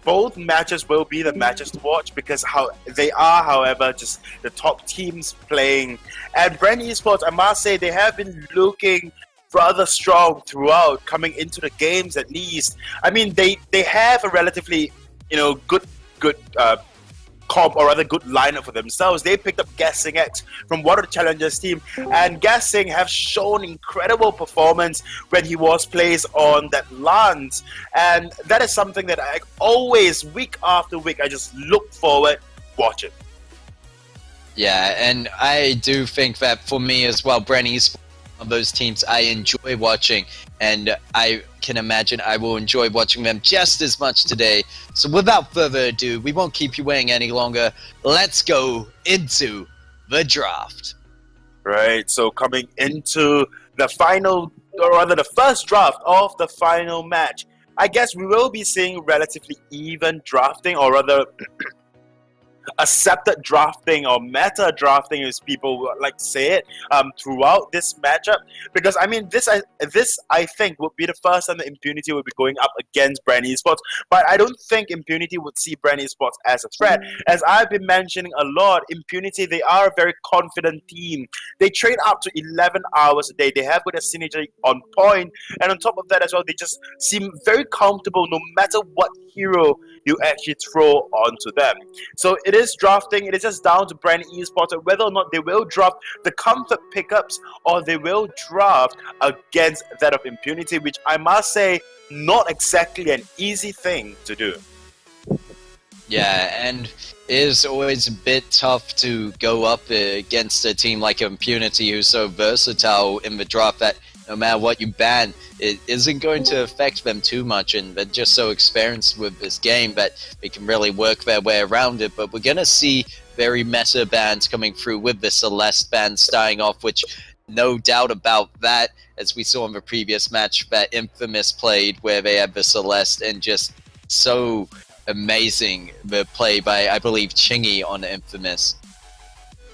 both matches will be the matches to watch because how they are, however, just the top teams playing. And Bren Esports, I must say, they have been looking rather strong throughout, coming into the games at least. I mean, they have a relatively, good comp, or rather good lineup for themselves. They picked up Guessing X from one of the Challengers team, and Guessing have shown incredible performance when he was placed on that Lance, and that is something that I always, week after week, I just look forward watching. Yeah, and I do think that for me as well, Bren Esports, of those teams I enjoy watching, and I can imagine I will enjoy watching them just as much today. So without further ado, we won't keep you waiting any longer. Let's go into the draft. Right, so coming into the final, or rather the first draft of the final match, I guess we will be seeing relatively even drafting, or rather accepted drafting or meta drafting, as people like to say it, throughout this matchup, because I mean this I think would be the first time that Impunity would be going up against Bren Esports, but I don't think Impunity would see Bren Esports as a threat. As I've been mentioning a lot, Impunity, they are a very confident team. They train up to 11 hours a day. They have good synergy on point, and on top of that as well, they just seem very comfortable no matter what hero you actually throw onto them. So it is drafting. It is just down to Bren Esports whether or not they will draft the comfort pickups or they will draft against that of Impunity, which I must say, not exactly an easy thing to do. Yeah, and it is always a bit tough to go up against a team like Impunity, who's so versatile in the draft that no matter what you ban, it isn't going to affect them too much, and they're just so experienced with this game that they can really work their way around it. But we're going to see very meta bans coming through with the Celeste ban starting off, which no doubt about that, as we saw in the previous match that Infamous played where they had the Celeste, and just so amazing the play by, I believe, Chingy on Infamous.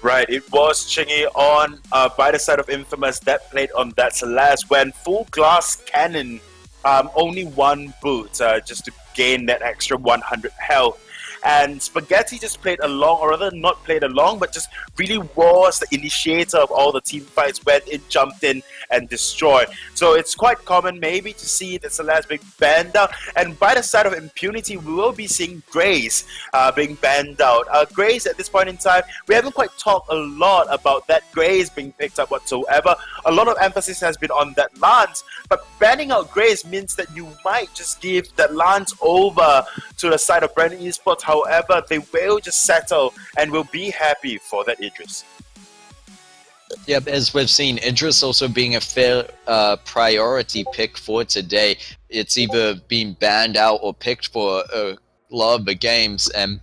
Right, it was Chingy on by the side of Infamous that played on that Celeste when full glass cannon, only one boot just to gain that extra 100 health. And Spaghetti just played along, or rather not played along, but just really was the initiator of all the team fights, went in, jumped in, and destroyed. So it's quite common maybe to see that Celeste being banned out. And by the side of Impunity, we will be seeing Grace being banned out. Grace, at this point in time, we haven't quite talked a lot about that Grace being picked up whatsoever. A lot of emphasis has been on that Lance, but banning out Grace means that you might just give that Lance over to the side of Bren Esports. However, they will just settle and will be happy for that Idris. Yep, as we've seen, Idris also being a fair priority pick for today. It's either being banned out or picked for a lot of the games, and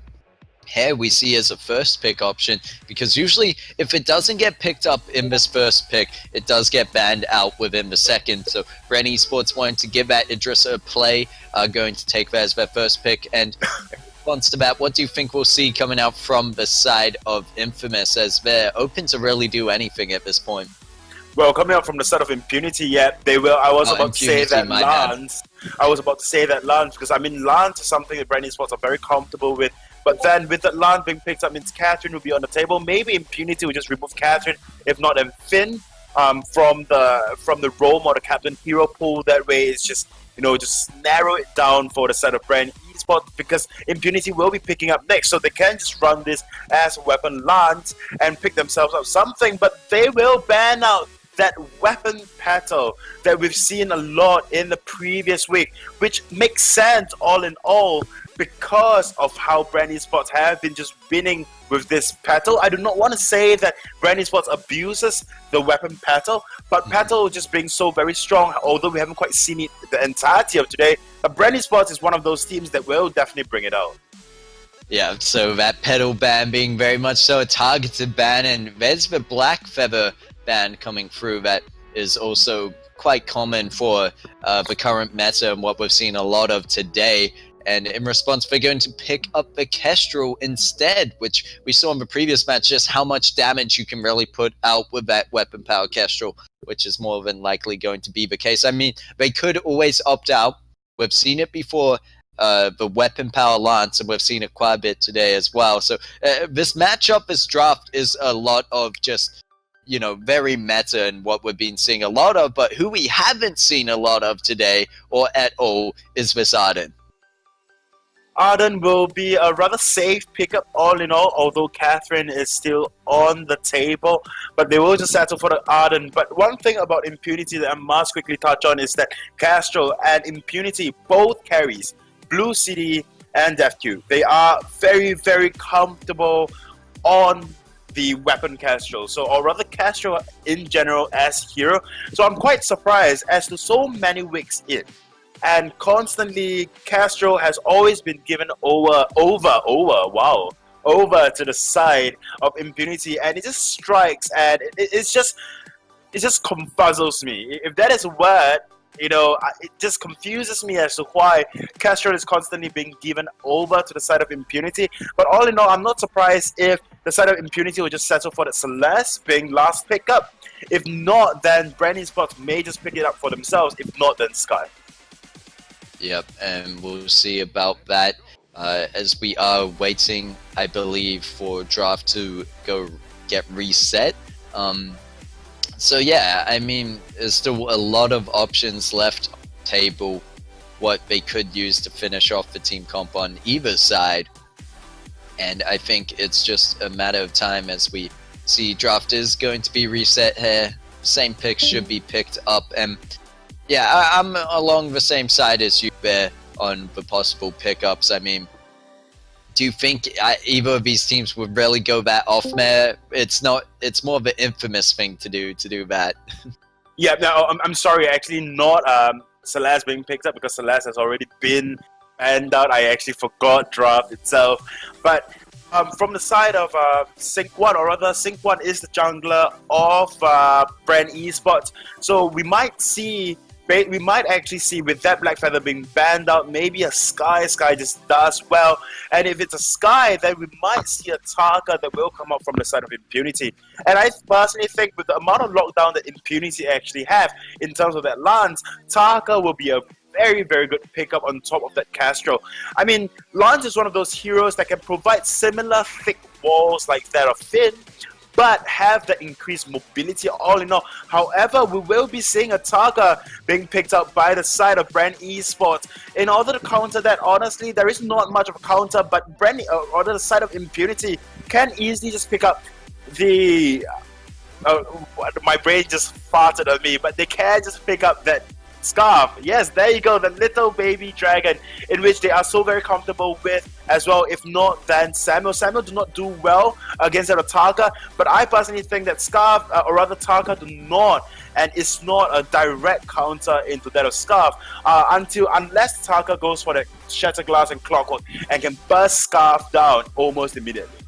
here we see as a first pick option, because usually if it doesn't get picked up in this first pick, it does get banned out within the second. So Bren Esports wanting to give that Idris a play, going to take that as their first pick. And to that, what do you think we'll see coming out from the side of Infamous, as they're open to really do anything at this point? Well, coming out from the side of Impunity, yeah, they will. I was about to say that Lance. I was about to say that Lance, because I mean Lance is something that Bren Esports are very comfortable with. But then with that Lance being picked up, means Catherine will be on the table. Maybe Impunity will just remove Catherine, if not then Finn, from the Rome or the Captain Hero pool. That way, it's just just narrow it down for the side of Bren Esports, because Impunity will be picking up next, so they can just run this as a weapon Lance and pick themselves up something, but they will ban out that weapon petal that we've seen a lot in the previous week, which makes sense all in all because of how Bren Esports have been just winning with this petal. I do not want to say that Bren Esports abuses the weapon petal, but petal just being so very strong, although we haven't quite seen it the entirety of today, but Bren Esports is one of those teams that will definitely bring it out. Yeah, so that petal ban being very much so a targeted ban, and there's the Black Feather ban coming through that is also quite common for the current meta and what we've seen a lot of today. And in response, they're going to pick up the Kestrel instead, which we saw in the previous match, just how much damage you can really put out with that weapon power Kestrel, which is more than likely going to be the case. I mean, they could always opt out. We've seen it before. the weapon power lance, and we've seen it quite a bit today as well. So this matchup, this draft, is a lot of just, you know, very meta and what we've been seeing a lot of, but who we haven't seen a lot of today or at all is this Arden. Arden will be a rather safe pickup all in all, although Catherine is still on the table, but they will just settle for the Arden. But one thing about Impunity that I must quickly touch on is that Castro and Impunity both carries Blue City and DefQ. They are very, very comfortable on the weapon Castro, or rather Castro in general as hero. So I'm quite surprised as to so many weeks in, and constantly Castro has always been given over to the side of Impunity, and it just strikes, and it just confuzzles me. If that is a word, you know, it just confuses me as to why Castro is constantly being given over to the side of Impunity. But all in all, I'm not surprised if the side of Impunity will just settle for the Celeste being last pickup. If not, then Bren Esports may just pick it up for themselves. If not, then Sky. Yep, and we'll see about that as we are waiting, I believe, for draft to go get reset. So yeah, I mean, there's still a lot of options left on the table, what they could use to finish off the team comp on either side. And I think it's just a matter of time as we see draft is going to be reset here. Same picks should be picked up, and yeah, I'm along the same side as you there on the possible pickups. I mean, do you think either of these teams would really go that off there? It's not. It's more of an infamous thing to do that. Yeah, no, I'm sorry. Actually, not Celeste being picked up because Celeste has already been banned out. I actually forgot draft itself. But from the side of Sync1, or rather Sync1 is the jungler of Bren Esports. So we might actually see with that Black Feather being banned out, maybe a Sky just does well. And if it's a Sky, then we might see a Taka that will come up from the side of Impunity. And I personally think with the amount of lockdown that Impunity actually have in terms of that Lance, Taka will be a very, very good pickup on top of that Castro. I mean, Lance is one of those heroes that can provide similar thick walls like that of Finn, but have the increased mobility all in all. However, we will be seeing a Taka being picked up by the side of Bren Esports. In order to counter that, honestly, there is not much of a counter, but Bren, or the side of Impunity, can easily just pick up the... my brain just farted at me, but they can just pick up that Scarf. Yes, there you go, the little baby dragon, in which they are so very comfortable with as well. If not, then Samuel do not do well against that of Taka, but I personally think that Scarf, or rather Taka, do not, and it's not a direct counter into that of Scarf, unless Taka goes for the Shatter Glass and Clockwork and can burst Scarf down almost immediately.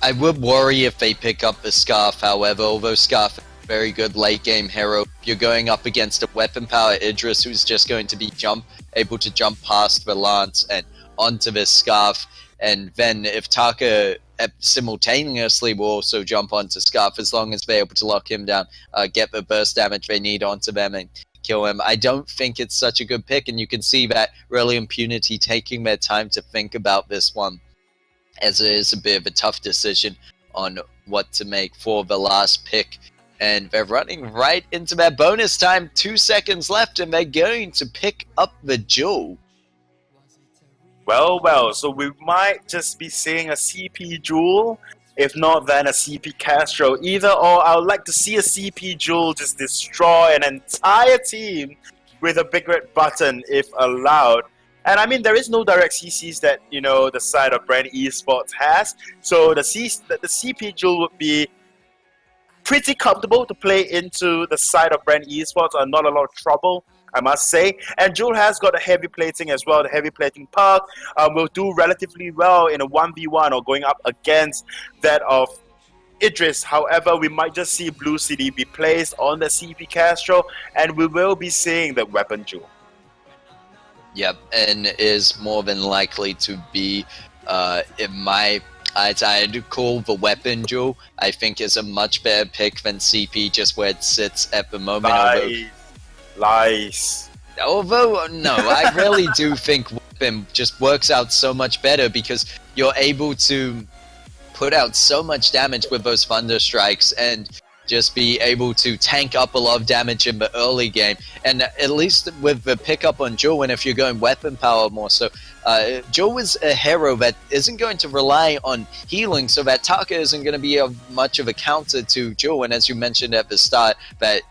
I would worry if they pick up the Scarf, however, although Scarf is a very good late game hero. You're going up against a weapon power Idris who's just going to be able to jump past the Lance and onto this Scarf, and then if Taka simultaneously will also jump onto Scarf, as long as they're able to lock him down, get the burst damage they need onto them and kill him. I don't think it's such a good pick, and you can see that really Impunity taking their time to think about this one, as it is a bit of a tough decision on what to make for the last pick. And they're running right into their bonus time, 2 seconds left, and they're going to pick up the Jewel. Well, so we might just be seeing a CP Jewel, if not then a CP Castro. Either or, I would like to see a CP Jewel just destroy an entire team with a big red button if allowed. And I mean, there is no direct CCs that, you know, the side of Bren Esports has. So the CP Jewel would be pretty comfortable to play into the side of Bren Esports, and not a lot of trouble, I must say. And Jewel has got a heavy plating as well. The heavy plating perk will do relatively well in a 1v1 or going up against that of Idris. However, we might just see Blue City be placed on the CP Castro, and we will be seeing the weapon Jewel. Yep, and is more than likely to be, I'd call the weapon Jewel. I think is a much better pick than CP, just where it sits at the moment. Lies. Although, no, I really do think weapon just works out so much better because you're able to put out so much damage with those Thunder Strikes and just be able to tank up a lot of damage in the early game. And at least with the pickup on Jewel, and if you're going weapon power more so, Jewel is a hero that isn't going to rely on healing, so that Taka isn't going to be much of a counter to Jewel. And as you mentioned at the start, that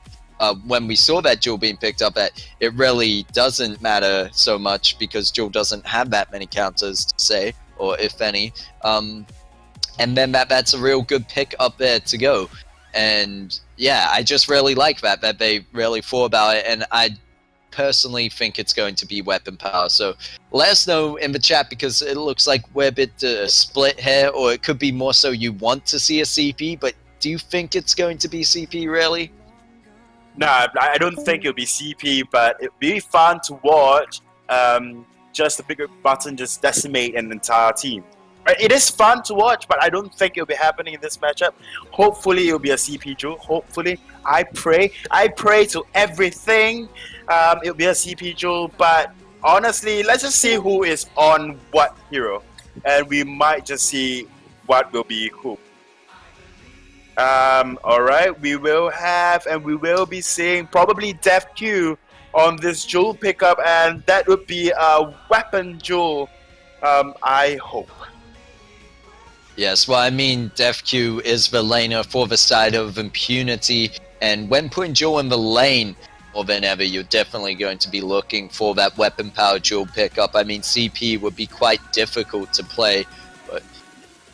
when we saw that Jewel being picked up, that it really doesn't matter so much because Jewel doesn't have that many counters to say, or if any. And then that's a real good pick up there to go. And yeah, I just really like that they really thought about it, and I personally think it's going to be weapon power. So let us know in the chat, because it looks like we're a bit split here, or it could be more so you want to see a CP, but do you think it's going to be CP really? Nah, I don't think it'll be CP, but it'll be fun to watch. Just a bigger button just decimate an entire team. It is fun to watch, but I don't think it'll be happening in this matchup. Hopefully, it'll be a CP Jewel. Hopefully, I pray to everything. It'll be a CP Jewel, but honestly, let's just see who is on what hero, and we might just see what will be who. Alright, we will be seeing probably Def Q on this Jewel pickup, and that would be a weapon Jewel, I hope. Yes, well, I mean, Def Q is the laner for the side of Impunity, and when putting Jewel in the lane more than ever, you're definitely going to be looking for that weapon power Jewel pickup. I mean, CP would be quite difficult to play, but,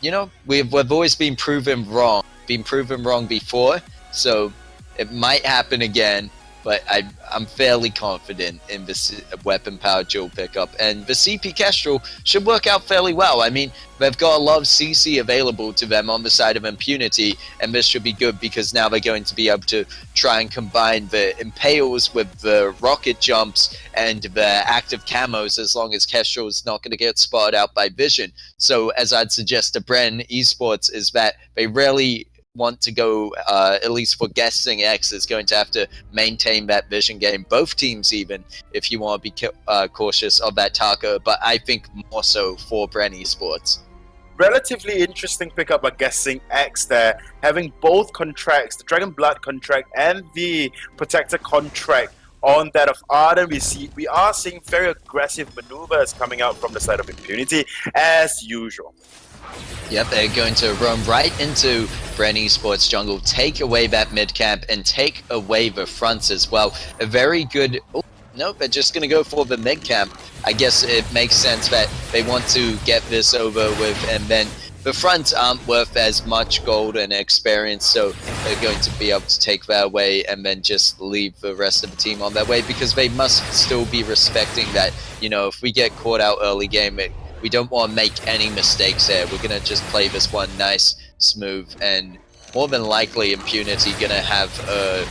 you know, we've always been proven wrong. Been proven wrong before, so it might happen again, but I'm fairly confident in this weapon power Jewel pickup, and the CP Kestrel should work out fairly well. I mean, they've got a lot of CC available to them on the side of Impunity, and this should be good because now they're going to be able to try and combine the Impales with the rocket jumps and the active camos, as long as Kestrel is not going to get spotted out by vision. So as I'd suggest to Bren Esports, is that they really want to go, at least for guessing X, is going to have to maintain that vision game. Both teams, even, if you want to be cautious of that Taka, but I think more so for Bren Esports. Relatively interesting pickup by guessing X there, having both contracts, the Dragon Blood contract and the Protector contract on that of Arden. We are seeing very aggressive maneuvers coming out from the side of Impunity, as usual. Yep, they're going to roam right into Bren Esports jungle, take away that mid camp, and take away the fronts as well. A very good... Oh, nope, they're just going to go for the mid camp. I guess it makes sense that they want to get this over with, and then the fronts aren't worth as much gold and experience, so they're going to be able to take that away and then just leave the rest of the team on their way, because they must still be respecting that, you know, if we get caught out early game, we don't want to make any mistakes here. We're going to just play this one nice, smooth, and more than likely Impunity going to have a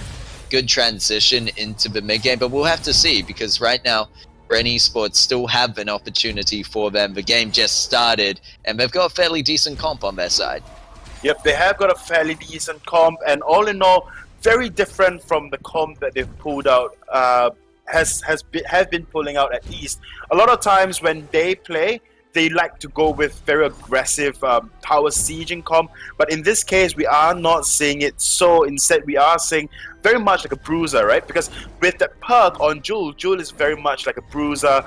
good transition into the mid game, but we'll have to see, because right now Bren Esports still have an opportunity for them. The game just started, and they've got a fairly decent comp on their side. Yep, they have got a fairly decent comp, and all in all, very different from the comp that they've pulled out, have been pulling out at least. A lot of times when they play, they like to go with very aggressive tower sieging comp, but in this case we are not seeing it. So instead we are seeing very much like a bruiser, right? Because with the perk on Jewel is very much like a bruiser.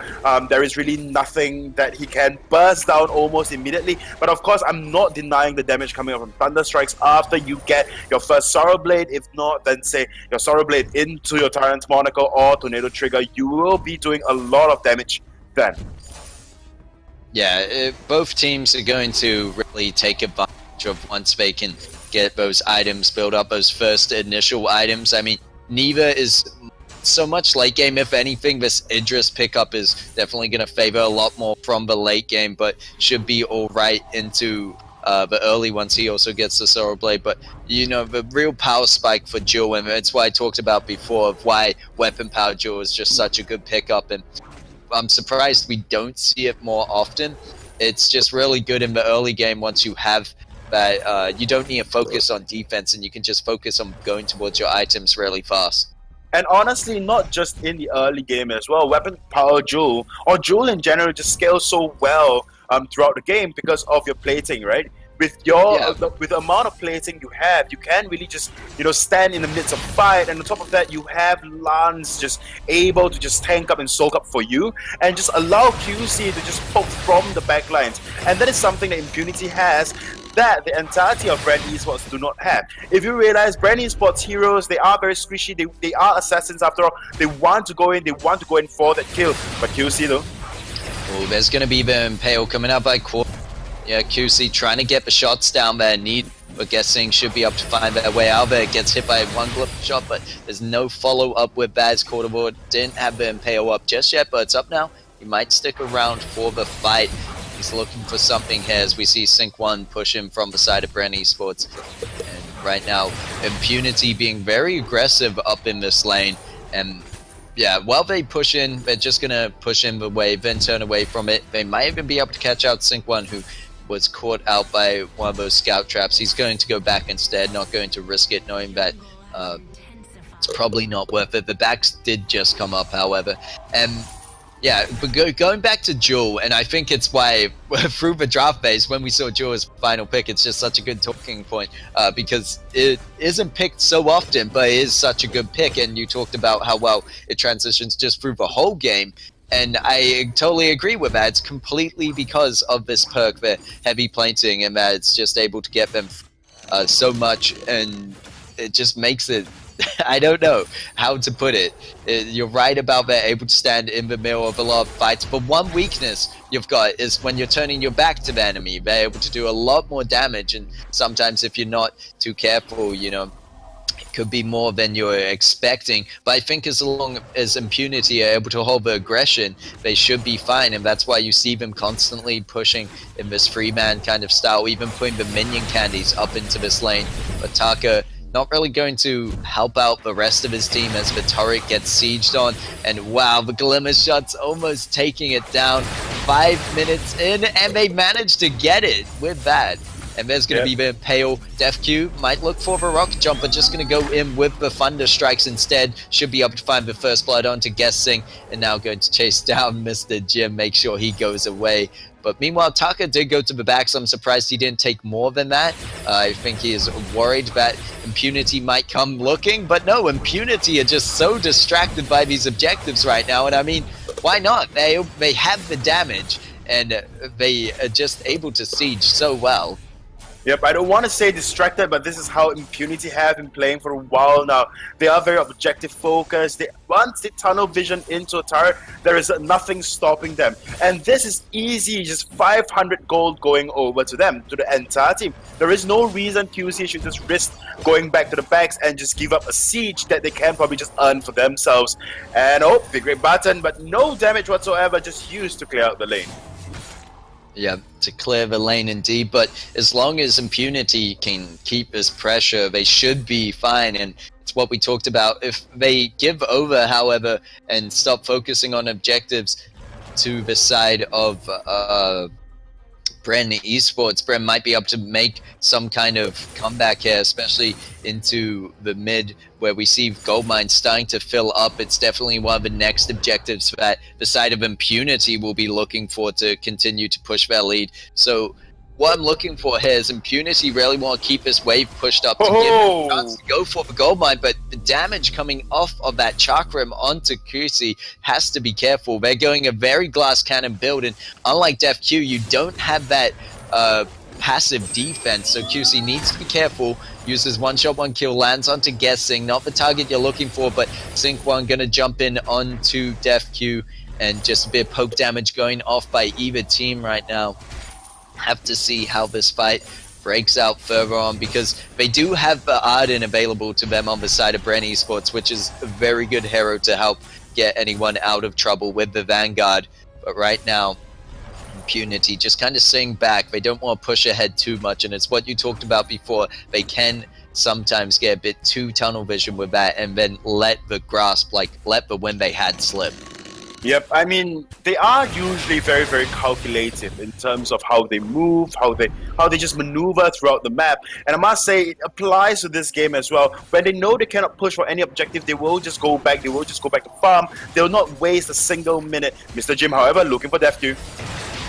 There is really nothing that he can burst down almost immediately, but of course I'm not denying the damage coming up from Thunder Strikes after you get your first Sorrow Blade. If not, then say your Sorrow Blade into your Tyrant's Monocle or Tornado Trigger, you will be doing a lot of damage then. Yeah, both teams are going to really take advantage of once they can get those items, build up those first initial items. I mean, neither is so much late game. If anything, this Idris pickup is definitely going to favor a lot more from the late game, but should be all right into the early ones. He also gets the Sorrow Blade, but you know, the real power spike for Jewel, and it's what I talked about before of why weapon power Jewel is just such a good pickup, and I'm surprised we don't see it more often. It's just really good in the early game once you have that. You don't need to focus on defense, and you can just focus on going towards your items really fast. And honestly, not just in the early game as well. Weapon power Jewel or Jewel in general just scales so well throughout the game because of your plating, right? With your with the amount of plating you have, you can really just stand in the midst of fight, and on top of that, you have Lance just able to just tank up and soak up for you, and just allow QC to just poke from the back lines. And that is something that Impunity has that the entirety of Bren Esports do not have. If you realize, Bren Esports heroes, they are very squishy. They are assassins after all. They want to go in. They want to go in for that kill. But QC though. Oh, there's going to be the Impale coming out by Core. Yeah, QC trying to get the shots down there. We're guessing should be up to find their way out there. Gets hit by one glove shot, but there's no follow-up with Bad's quarterboard. Didn't have the Impale up just yet, but it's up now. He might stick around for the fight. He's looking for something here as we see Sync 1 push him from the side of Bren Esports. And right now, Impunity being very aggressive up in this lane. And yeah, while they push in, they're just going to push him away, then turn away from it. They might even be able to catch out Sync 1, who was caught out by one of those scout traps. He's going to go back instead, not going to risk it, knowing that it's probably not worth it. The backs did just come up, however. And yeah, but going back to Jewel, and I think it's why through the draft phase, when we saw Jewel as final pick, it's just such a good talking point because it isn't picked so often, but it is such a good pick. And you talked about how well it transitions just through the whole game. And I totally agree with that. It's completely because of this perk, the heavy plating, and that it's just able to get them so much, and it just makes it, I don't know how to put it. You're right about they're able to stand in the middle of a lot of fights, but one weakness you've got is when you're turning your back to the enemy, they're able to do a lot more damage, and sometimes if you're not too careful, could be more than you're expecting. But I think as long as Impunity are able to hold the aggression, they should be fine, and that's why you see them constantly pushing in this free-man kind of style, even putting the minion candies up into this lane. But Taka not really going to help out the rest of his team as the turret gets sieged on, and wow, the Glimmer Shot's almost taking it down. 5 minutes in, and they managed to get it with that. And there's going to be the Impale. Def Q might look for the rocket jump, but just going to go in with the Thunder Strikes instead. Should be able to find the first blood onto Guessing, and now going to chase down Mr. Jim, make sure he goes away. But meanwhile, Taka did go to the back, so I'm surprised he didn't take more than that. I think he is worried that Impunity might come looking, but no, Impunity are just so distracted by these objectives right now, and I mean, why not? They have the damage, and they are just able to siege so well. Yep, I don't want to say distracted, but this is how Impunity have been playing for a while now. They are very objective focused. Once they tunnel vision into a turret, there is nothing stopping them. And this is easy, just 500 gold going over to them, to the entire team. There is no reason QC should just risk going back to the backs and just give up a siege that they can probably just earn for themselves. And oh, big great button, but no damage whatsoever, just used to clear out the lane. Yeah, to clear the lane indeed, but as long as Impunity can keep this pressure, they should be fine, and it's what we talked about. If they give over, however, and stop focusing on objectives to the side of Bren Esports, Bren might be able to make some kind of comeback here, especially into the mid where we see Goldmine starting to fill up. It's definitely one of the next objectives that the side of Impunity will be looking for to continue to push their lead. So what I'm looking for here is Impunity really want to keep this wave pushed up to give them a chance to go for the Goldmine, but the damage coming off of that Chakram onto QC has to be careful. They're going a very glass cannon build, and unlike Def Q, you don't have that passive defense, so QC needs to be careful. Uses one shot, one kill, lands onto Guessing, not the target you're looking for, but Sync 1 gonna jump in onto Def Q, and just a bit of poke damage going off by either team right now. Have to see how this fight breaks out further on, because they do have Arden available to them on the side of Bren Esports, which is a very good hero to help get anyone out of trouble with the Vanguard. But right now, Impunity just kind of sitting back. They don't want to push ahead too much, and it's what you talked about before. They can sometimes get a bit too tunnel vision with that, and then let the grasp, like let the win they had slip. Yep, I mean they are usually very, very calculative in terms of how they move, how they just maneuver throughout the map. And I must say it applies to this game as well. When they know they cannot push for any objective, they will just go back. They will just go back to farm. They will not waste a single minute. Mr. Jim, however, looking for DefQ.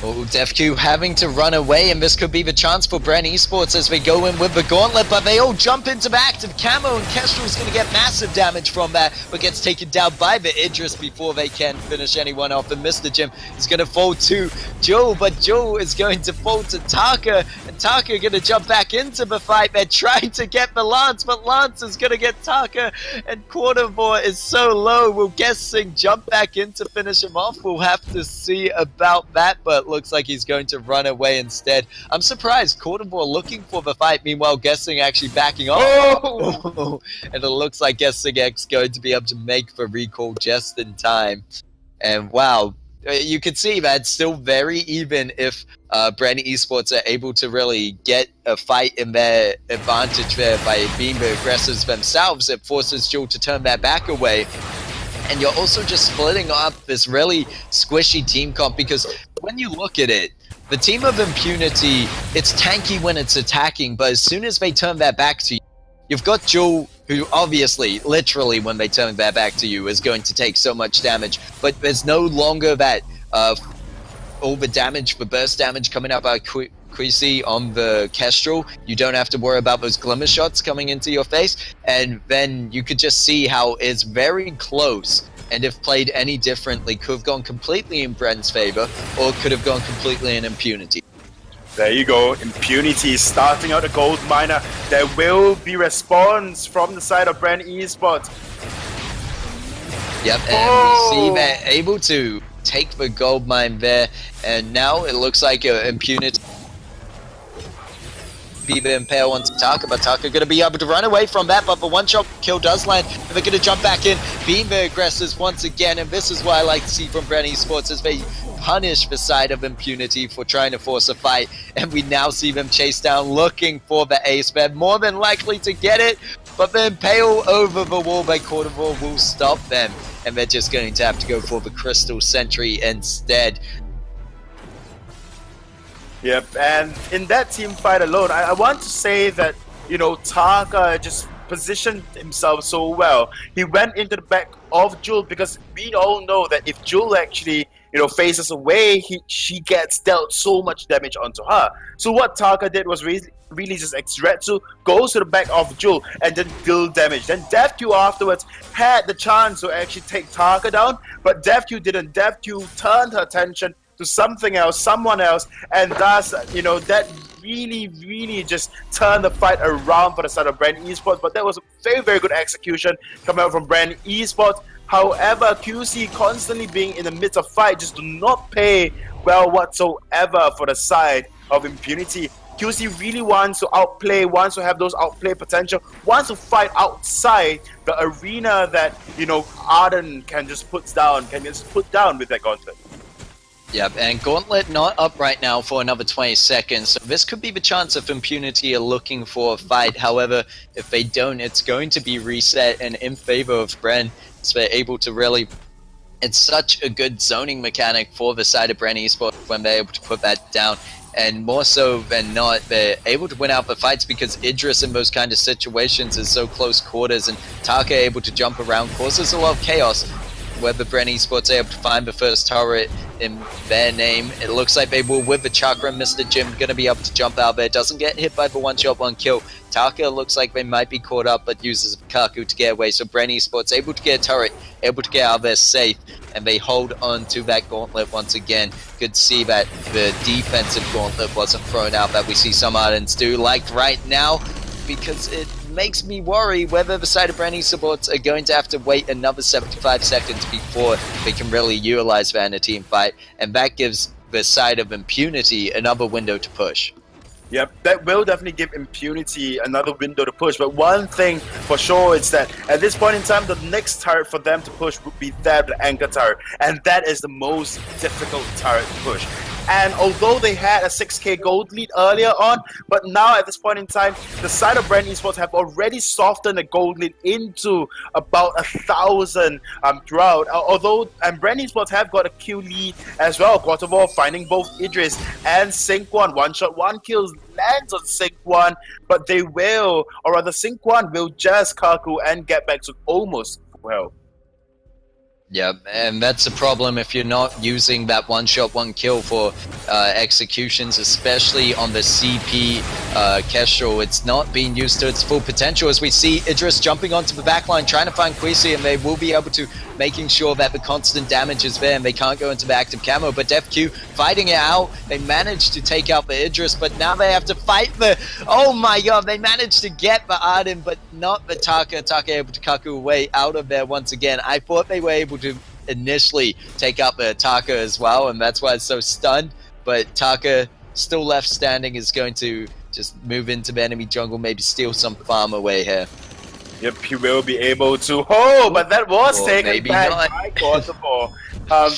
Oh, DefQ having to run away, and this could be the chance for Bren Esports as they go in with the gauntlet, but they all jump into the active camo, and Kestrel's going to get massive damage from that, but gets taken down by the Idris before they can finish anyone off, and Mr. Jim is going to fall to Joe, but Joe is going to fall to Taka, and Taka going to jump back into the fight. They're trying to get the Lance, but Lance is going to get Taka, and Quartermore is so low, we're guessing jump back in to finish him off. We'll have to see about that, but looks like he's going to run away instead. I'm surprised. Quartermore looking for the fight, meanwhile Guessing actually backing off. Oh! And it looks like Guessing X going to be able to make the recall just in time. And wow, you can see that it's still very even if Bren Esports are able to really get a fight in their advantage there by being the aggressors themselves. It forces Jewel to turn their back away. And you're also just splitting up this really squishy team comp, because when you look at it, the team of Impunity, it's tanky when it's attacking, but as soon as they turn their back to you, you've got Jewel, who obviously, literally, when they turn their back to you, is going to take so much damage, but there's no longer that all the damage, the burst damage coming out by Queasy on the Kestrel. You don't have to worry about those glimmer shots coming into your face, and then you could just see how it's very close, and if played any differently, could have gone completely in Bren's favor, or could have gone completely in Impunity. There you go, Impunity starting out a gold miner. There will be response from the side of Bren Esports. Yep, and we see they're able to take the gold mine there, and now it looks like Impunity be the impale onto Taka, but Taka going to be able to run away from that, but the one-shot kill does land, and they're going to jump back in, being the aggressors once again, and this is what I like to see from Bren Esports, as they punish the side of Impunity for trying to force a fight, and we now see them chase down, looking for the ace. They're more than likely to get it, but the impale over the wall by Quartermore will stop them, and they're just going to have to go for the Crystal Sentry instead. Yep, and in that team fight alone, I want to say that, you know, Taka just positioned himself so well. He went into the back of Jewel, because we all know that if Jewel actually, you know, faces away, she gets dealt so much damage onto her. So what Taka did was really just Xretsu goes to the back of Jewel and then deal damage. Then DefQ afterwards had the chance to actually take Taka down, but DefQ didn't. DefQ turned her attention to something else, someone else, and thus, you know, that really just turned the fight around for the side of Bren Esports. But that was a very, very good execution coming out from Bren Esports. However, QC constantly being in the midst of fight just do not pay well whatsoever for the side of Impunity. QC really wants to outplay, wants to have those outplay potential, wants to fight outside the arena that, you know, Arden can just put down with that gauntlet. Yep, and Gauntlet not up right now for another 20 seconds, so this could be the chance if Impunity are looking for a fight. However, if they don't, it's going to be reset and in favor of Bren, so they're able to really... It's such a good zoning mechanic for the side of Bren Esports when they're able to put that down, and more so than not, they're able to win out the fights because Idris in those kind of situations is so close quarters, and Taka able to jump around causes a lot of chaos. Whether Bren Esports are able to find the first turret in their name, it looks like they will with the Chakra. Mr. Jim going to be able to jump out there, doesn't get hit by the one-shot, one-kill. Taka looks like they might be caught up, but uses Kaku to get away, so Bren Esports able to get a turret, able to get out of there safe, and they hold on to that gauntlet once again. Good to see that the defensive gauntlet wasn't thrown out, that we see some Ardens do, like right now, because it makes me worry whether the side of Bren Esports are going to have to wait another 75 seconds before they can really utilize that in a team fight, and that gives the side of Impunity another window to push. Yep, that will definitely give Impunity another window to push, but one thing for sure is that at this point in time, the next turret for them to push would be the anchor turret, and that is the most difficult turret to push. And although they had a 6k gold lead earlier on, but now at this point in time, the side of Bren Esports have already softened the gold lead into about 1,000 throughout. And Bren Esports have got a kill lead as well. Quartervore finding both Idris and Sync1. One shot, one kill lands on Sync1, but they will, or rather Sync1 will just Kaku and get back to almost well. Yeah, and that's a problem if you're not using that one shot, one kill for executions, especially on the CP Kestrel. It's not being used to its full potential, as we see Idris jumping onto the backline, trying to find Quisi, and they will be able to, making sure that the constant damage is there and they can't go into the active camo. But DefQ fighting it out. They managed to take out the Idris, but now they have to fight the... Oh my god, they managed to get the Arden, but not the Taka. Taka able to Kaku away out of there once again. I thought they were able to initially take out the Taka as well, and that's why it's so stunned. But Taka, still left standing, is going to just move into the enemy jungle, maybe steal some farm away here. Yep, he will be able to. Oh, but that was taken back by Quartervore.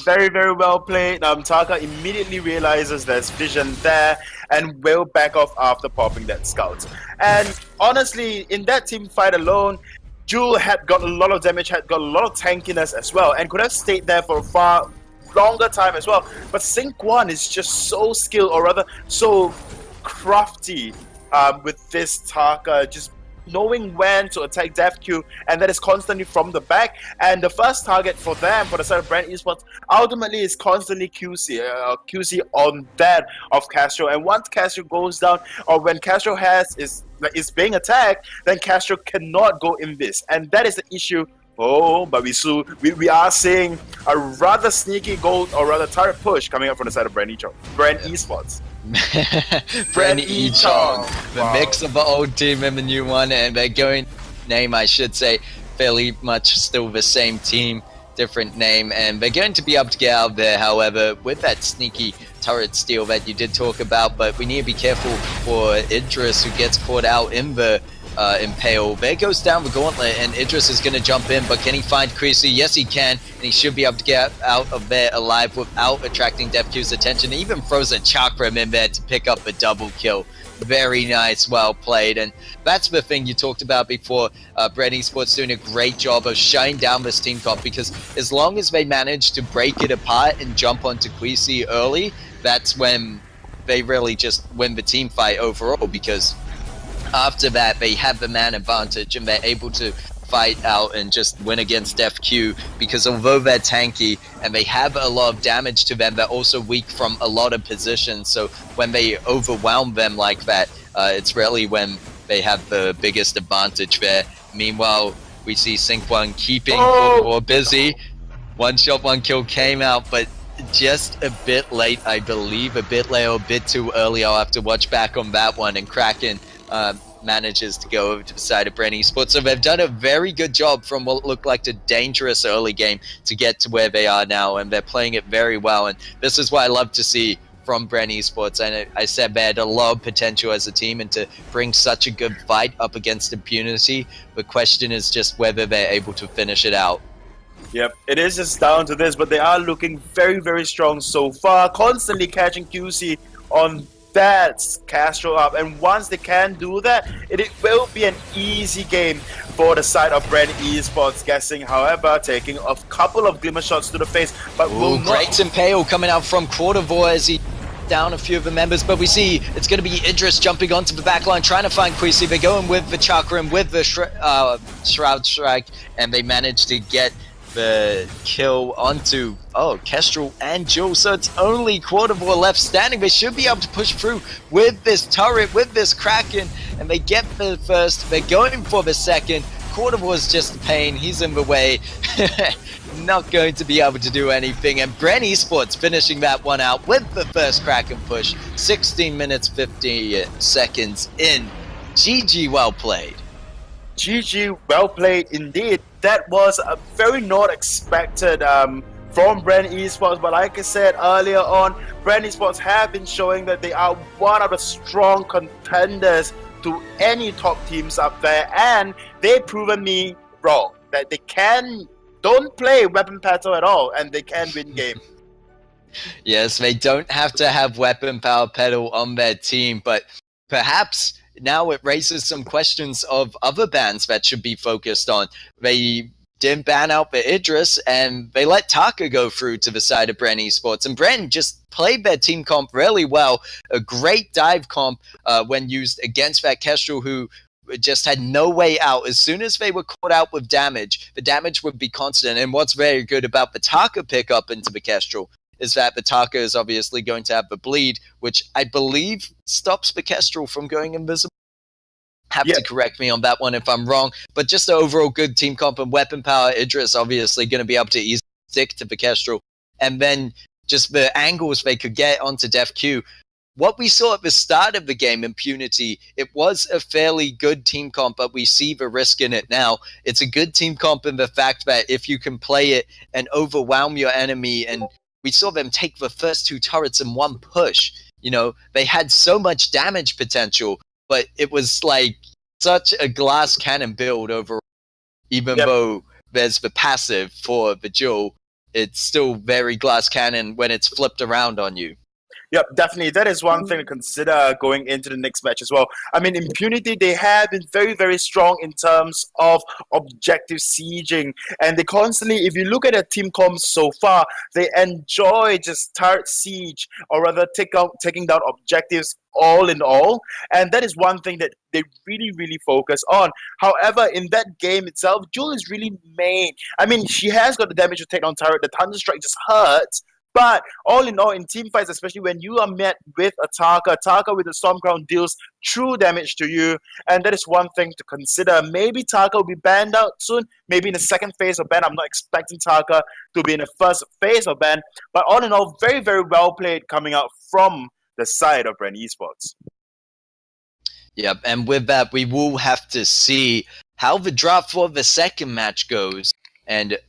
Very, very well played. Taka immediately realizes there's vision there and will back off after popping that scout. And honestly, in that team fight alone, Jewel had got a lot of damage, had got a lot of tankiness as well, and could have stayed there for a far longer time as well. But Sync1 is just so skilled, or rather so crafty with this Taka, just knowing when to attack DefQ, and that is constantly from the back. And the first target for them, for the side of Bren Esports, ultimately is constantly QC on that of Castro. And once Castro goes down, or when Castro is being attacked, then Castro cannot go in this, and that is the issue. Oh, but we are seeing a rather sneaky gold, or rather turret push coming up from the side of Bren Esports. Bren Echong, the mix of the old team and the new one, and they're going, name I should say, fairly much still the same team, different name, and they're going to be able to get out there, however, with that sneaky turret steal that you did talk about. But we need to be careful for Idris, who gets caught out in the Impale. There goes down the gauntlet, and Idris is going to jump in, but can he find Creasy? Yes, he can, and he should be able to get out of there alive without attracting DefQ's attention. He even throws a Chakram in there to pick up a double kill. Very nice, well played, and that's the thing you talked about before. Bren Esports doing a great job of shutting down this team comp, because as long as they manage to break it apart and jump onto Quisi early, that's when they really just win the team fight overall, because after that they have the man advantage and they're able to fight out and just win against DefQ, because although they're tanky and they have a lot of damage to them, they're also weak from a lot of positions. So when they overwhelm them like that, it's really when they have the biggest advantage there. Meanwhile, we see Sync1 keeping more busy. One shot, one kill came out, but just a bit late, I believe. A bit late or a bit too early. I'll have to watch back on that one. And Kraken manages to go over to the side of Bren Esports. So they've done a very good job from what looked like a dangerous early game to get to where they are now, and they're playing it very well. And this is what I love to see from Bren Esports. And I said they had a lot of potential as a team, and to bring such a good fight up against Impunity, the question is just whether they're able to finish it out. Yep, it is just down to this, but they are looking very, very strong so far, constantly catching QC on that Castro up, and once they can do that, it will be an easy game for the side of Bren Esports. Guessing, however, taking a couple of glimmer shots to the face, but will not. Great Impale coming out from Quartervore as he down a few of the members, but we see it's going to be Idris jumping onto the backline, trying to find Quisi. They're going with the Chakram, with the Shroud Strike, and they manage to get the kill onto Kestrel and Jules. So it's only Quartervore left standing. They should be able to push through with this turret, with this Kraken, and they get the first. They're going for the second. Quartervore's just a pain. He's in the way. Not going to be able to do anything. And Bren Esports finishing that one out with the first Kraken push. 16 minutes 50 seconds in. GG, well played. GG, well played indeed. That was a very not expected from Bren Esports, but like I said earlier on, Bren Esports have been showing that they are one of the strong contenders to any top teams up there, and they've proven me wrong, that they don't play weapon battle at all, and they can win games. Yes, they don't have to have weapon power pedal on their team, but perhaps now it raises some questions of other bans that should be focused on. They didn't ban out the Idris, and they let Taka go through to the side of Bren Esports. And Bren just played their team comp really well. A great dive comp when used against that Kestrel, who just had no way out. As soon as they were caught out with damage, the damage would be constant. And what's very good about the Taka pickup into the Kestrel is that the Taka is obviously going to have the bleed, which I believe stops the Kestrel from going invisible. Have to correct me on that one if I'm wrong, but just the overall good team comp and weapon power. Idris obviously going to be able to easily stick to the Kestrel, and then just the angles they could get onto Def Q. What we saw at the start of the game, Impunity, it was a fairly good team comp, but we see the risk in it now. It's a good team comp in the fact that if you can play it and overwhelm your enemy, and we saw them take the first 2 turrets in one push. You know, they had so much damage potential, but it was like such a glass cannon build overall. Even though there's the passive for the duel, it's still very glass cannon when it's flipped around on you. Yep, definitely. That is one thing to consider going into the next match as well. I mean, Impunity, they have been very, very strong in terms of objective sieging. And they constantly, if you look at their team comps so far, they enjoy just turret siege, or rather taking down objectives all in all. And that is one thing that they really, really focus on. However, in that game itself, Jewel is really main. I mean, she has got the damage to take down turret. The Thunder Strike just hurts. But all in all, in team fights, especially when you are met with a Taka with the Storm Crown deals true damage to you. And that is one thing to consider. Maybe Taka will be banned out soon. Maybe in the second phase of ban. I'm not expecting Taka to be in the first phase of ban. But all in all, very, very well played coming out from the side of Bren Esports. Yep, and with that, we will have to see how the drop for the second match goes. And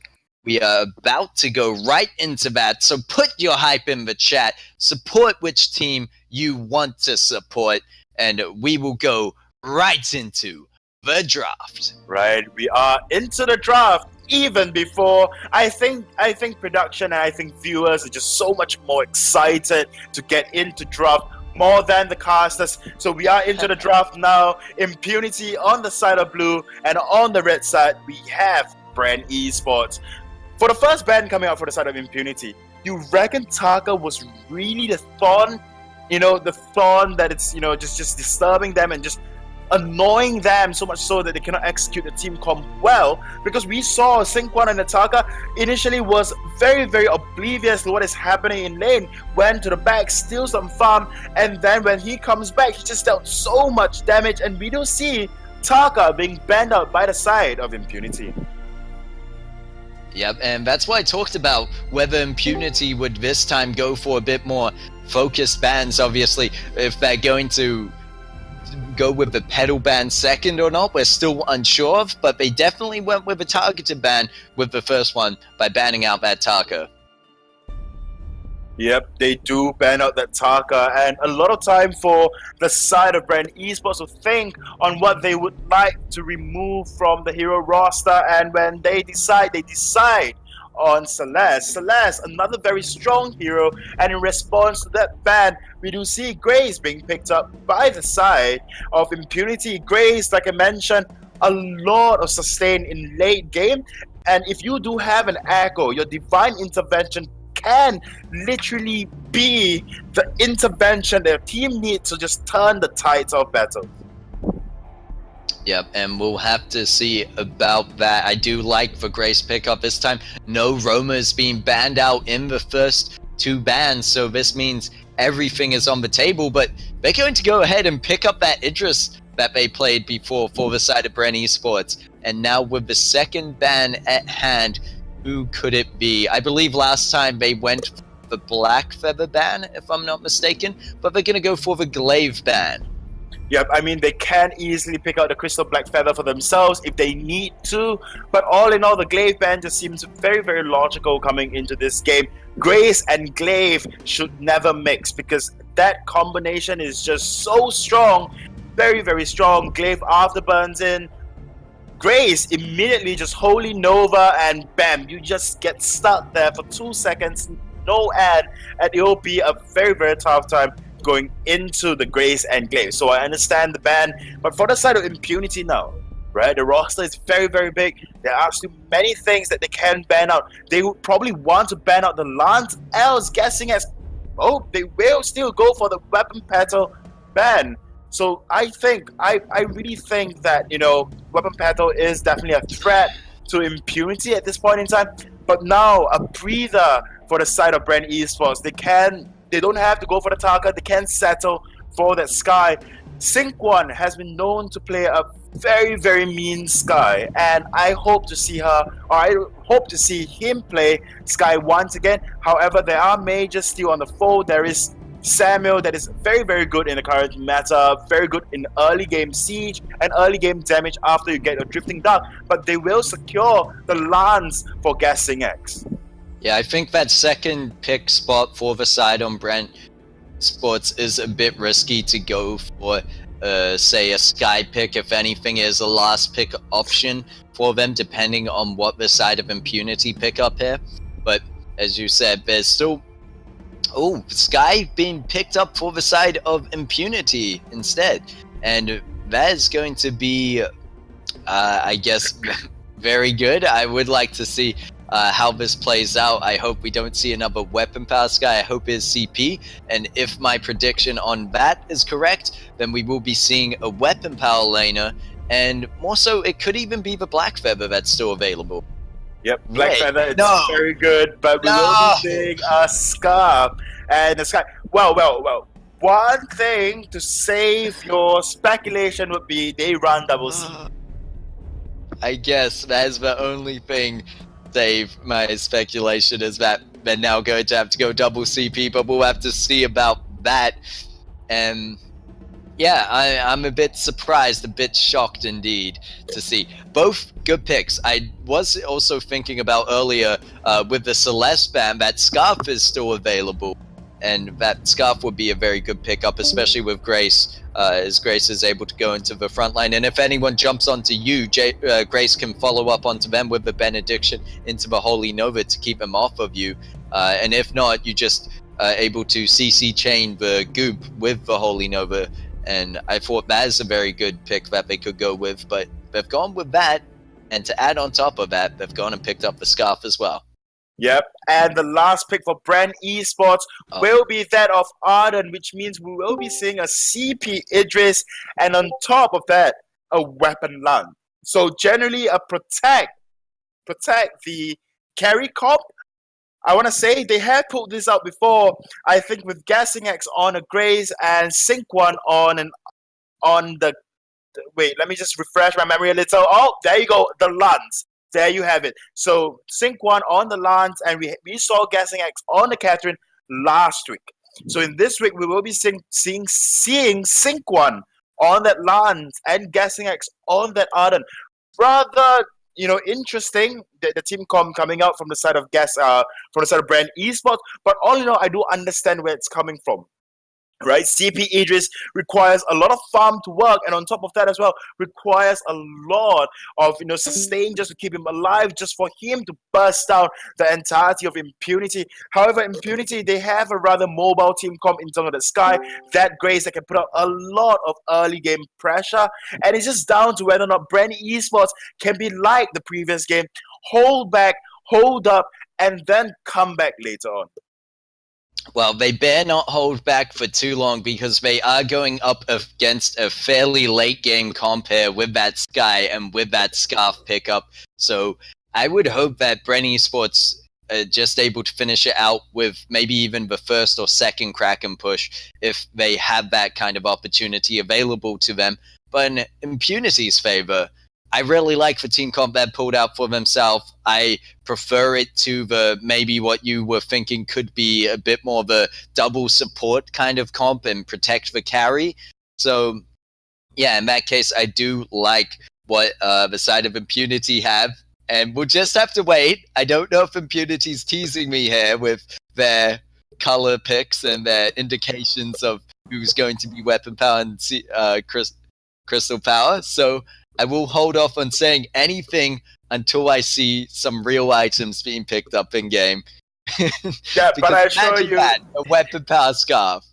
we are about to go right into that, so put your hype in the chat. Support which team you want to support, and we will go right into the draft. Right, we are into the draft even before. I think production and I think viewers are just so much more excited to get into draft more than the casters. So we are into the draft now. Impunity on the side of blue, and on the red side we have Bren Esports. For the first ban coming out for the side of Impunity, you reckon Taka was really the thorn? You know, the thorn that it's, you know, just disturbing them and just annoying them so much so that they cannot execute the team comp well? Because we saw Synquan and Taka initially was very, very oblivious to what is happening in lane, went to the back, steals some farm, and then when he comes back, he just dealt so much damage, and we do see Taka being banned out by the side of Impunity. Yep, and that's why I talked about whether Impunity would this time go for a bit more focused bans. Obviously, if they're going to go with the pedal ban second or not, we're still unsure of, but they definitely went with a targeted ban with the first one by banning out that Taka. Yep, they do ban out that Taka, and a lot of time for the side of Bren Esports to think on what they would like to remove from the hero roster, and when they decide on Celeste. Celeste, another very strong hero, and in response to that ban, we do see Grace being picked up by the side of Impunity. Grace, like I mentioned, a lot of sustain in late game, and if you do have an Echo, your Divine Intervention can literally be the intervention their team needs to just turn the tides of battle. Yep, and we'll have to see about that. I do like the Grace pickup this time. No Roma is being banned out in the first 2 bans, so this means everything is on the table, but they're going to go ahead and pick up that Idris that they played before for the side of Bren Esports. And now with the second ban at hand, who could it be? I believe last time they went for the Black Feather ban, if I'm not mistaken, but they're going to go for the Glaive ban. Yep, I mean, they can easily pick out the Crystal Black Feather for themselves if they need to, but all in all, the Glaive ban just seems very, very logical coming into this game. Grace and Glaive should never mix because that combination is just so strong, very, very strong. Glaive afterburns in, Grace immediately just Holy Nova, and bam, you just get stuck there for 2 seconds. no end, and it will be a very, very tough time going into the Grace Enclave. So I understand the ban, but for the side of Impunity now, right? The roster is very, very big. There are actually many things that they can ban out. They would probably want to ban out the Lance, else guessing as, oh, they will still go for the weapon battle ban. So I really think that, weapon battle is definitely a threat to Impunity at this point in time. But now a breather for the side of Bren Esports. They don't have to go for the Taka. They can settle for that Sky. Sync1 has been known to play a very, very mean Sky, and I hope to see him play Sky once again. However, there are majors still on the fold. There is Samuel that is very, very good in the current meta, very good in early game siege and early game damage after you get a Drifting Dark, but they will secure the Lance for Guessing X. Yeah, I think that second pick spot for the side on Bren Esports is a bit risky to go for, say, a Sky pick. If anything, is a last pick option for them, depending on what the side of Impunity pick up here. But as you said, there's still Sky being picked up for the side of Impunity instead, and that is going to be, I guess, very good. I would like to see how this plays out. I hope we don't see another weapon power Sky. I hope it's CP, and if my prediction on that is correct, then we will be seeing a weapon power laner, and more so, it could even be the Black Feather that's still available. Yep, Black Feather, it's very good, but we will be seeing a Scarf and a Sky. Well, one thing to save your speculation would be they run double C. I guess that's the only thing save my speculation, is that they're now going to have to go double CP, but we'll have to see about that. And yeah, I'm a bit surprised, a bit shocked indeed to see. Both good picks. I was also thinking about earlier with the Celeste ban that Scarf is still available, and that Scarf would be a very good pickup, especially with Grace, as Grace is able to go into the front line. And if anyone jumps onto you, Grace can follow up onto them with the Benediction into the Holy Nova to keep them off of you. And if not, you just able to CC chain the Goop with the Holy Nova. And I thought that is a very good pick that they could go with, but they've gone with that. And to add on top of that, they've gone and picked up the Scarf as well. Yep, and the last pick for Bren Esports will be that of Arden, which means we will be seeing a CP Idris, and on top of that, a weapon Lance. So generally a protect the carry comp. I want to say they have pulled this out before, I think, with Guessing X on a Grace and Sync1 on the... Wait, let me just refresh my memory a little. Oh, there you go, the Lance. There you have it. So Sync1 on the Lance, and we saw Guessing X on the Catherine last week. So in this week, we will be seeing Sync1 on that Lance and Guessing X on that Arden. Rather, interesting, the team coming out from the side of Bren Esports. But all in all, I do understand where it's coming from. Right, CP Idris requires a lot of farm to work, and on top of that as well, requires a lot of sustain just to keep him alive, just for him to burst down the entirety of Impunity. However, Impunity, they have a rather mobile team comp in terms of the Sky, that Grace that can put up a lot of early game pressure, and it's just down to whether or not Bren Esports can be like the previous game, hold back, hold up, and then come back later on. Well, they better not hold back for too long, because they are going up against a fairly late game comp here with that Sky and with that Scarf pickup. So I would hope that Bren Esports are just able to finish it out with maybe even the first or second Kraken push if they have that kind of opportunity available to them. But in Impunity's favor, I really like the team comp that pulled out for themselves. I prefer it to the maybe what you were thinking could be a bit more of a double support kind of comp and protect the carry. So, yeah, in that case, I do like what the side of Impunity have. And we'll just have to wait. I don't know if Impunity's teasing me here with their color picks and their indications of who's going to be weapon power and crystal power. So I will hold off on saying anything until I see some real items being picked up in game. Yeah, but I assure imagine you, that, a weapon power scarf.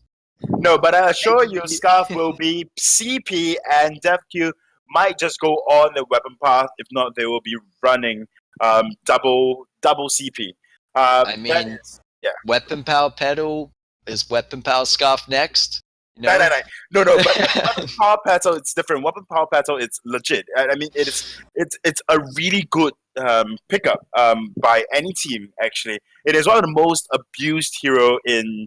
no, but I assure you, Scarf will be CP and DevQ might just go on the weapon path. If not, they will be running double CP. I That mean, is, yeah. weapon power pedal is weapon power scarf next. You No, know? no. But weapon power petal, it's different. Weapon power petal, it's legit. I mean, it's a really good pickup by any team. Actually, it is one of the most abused hero in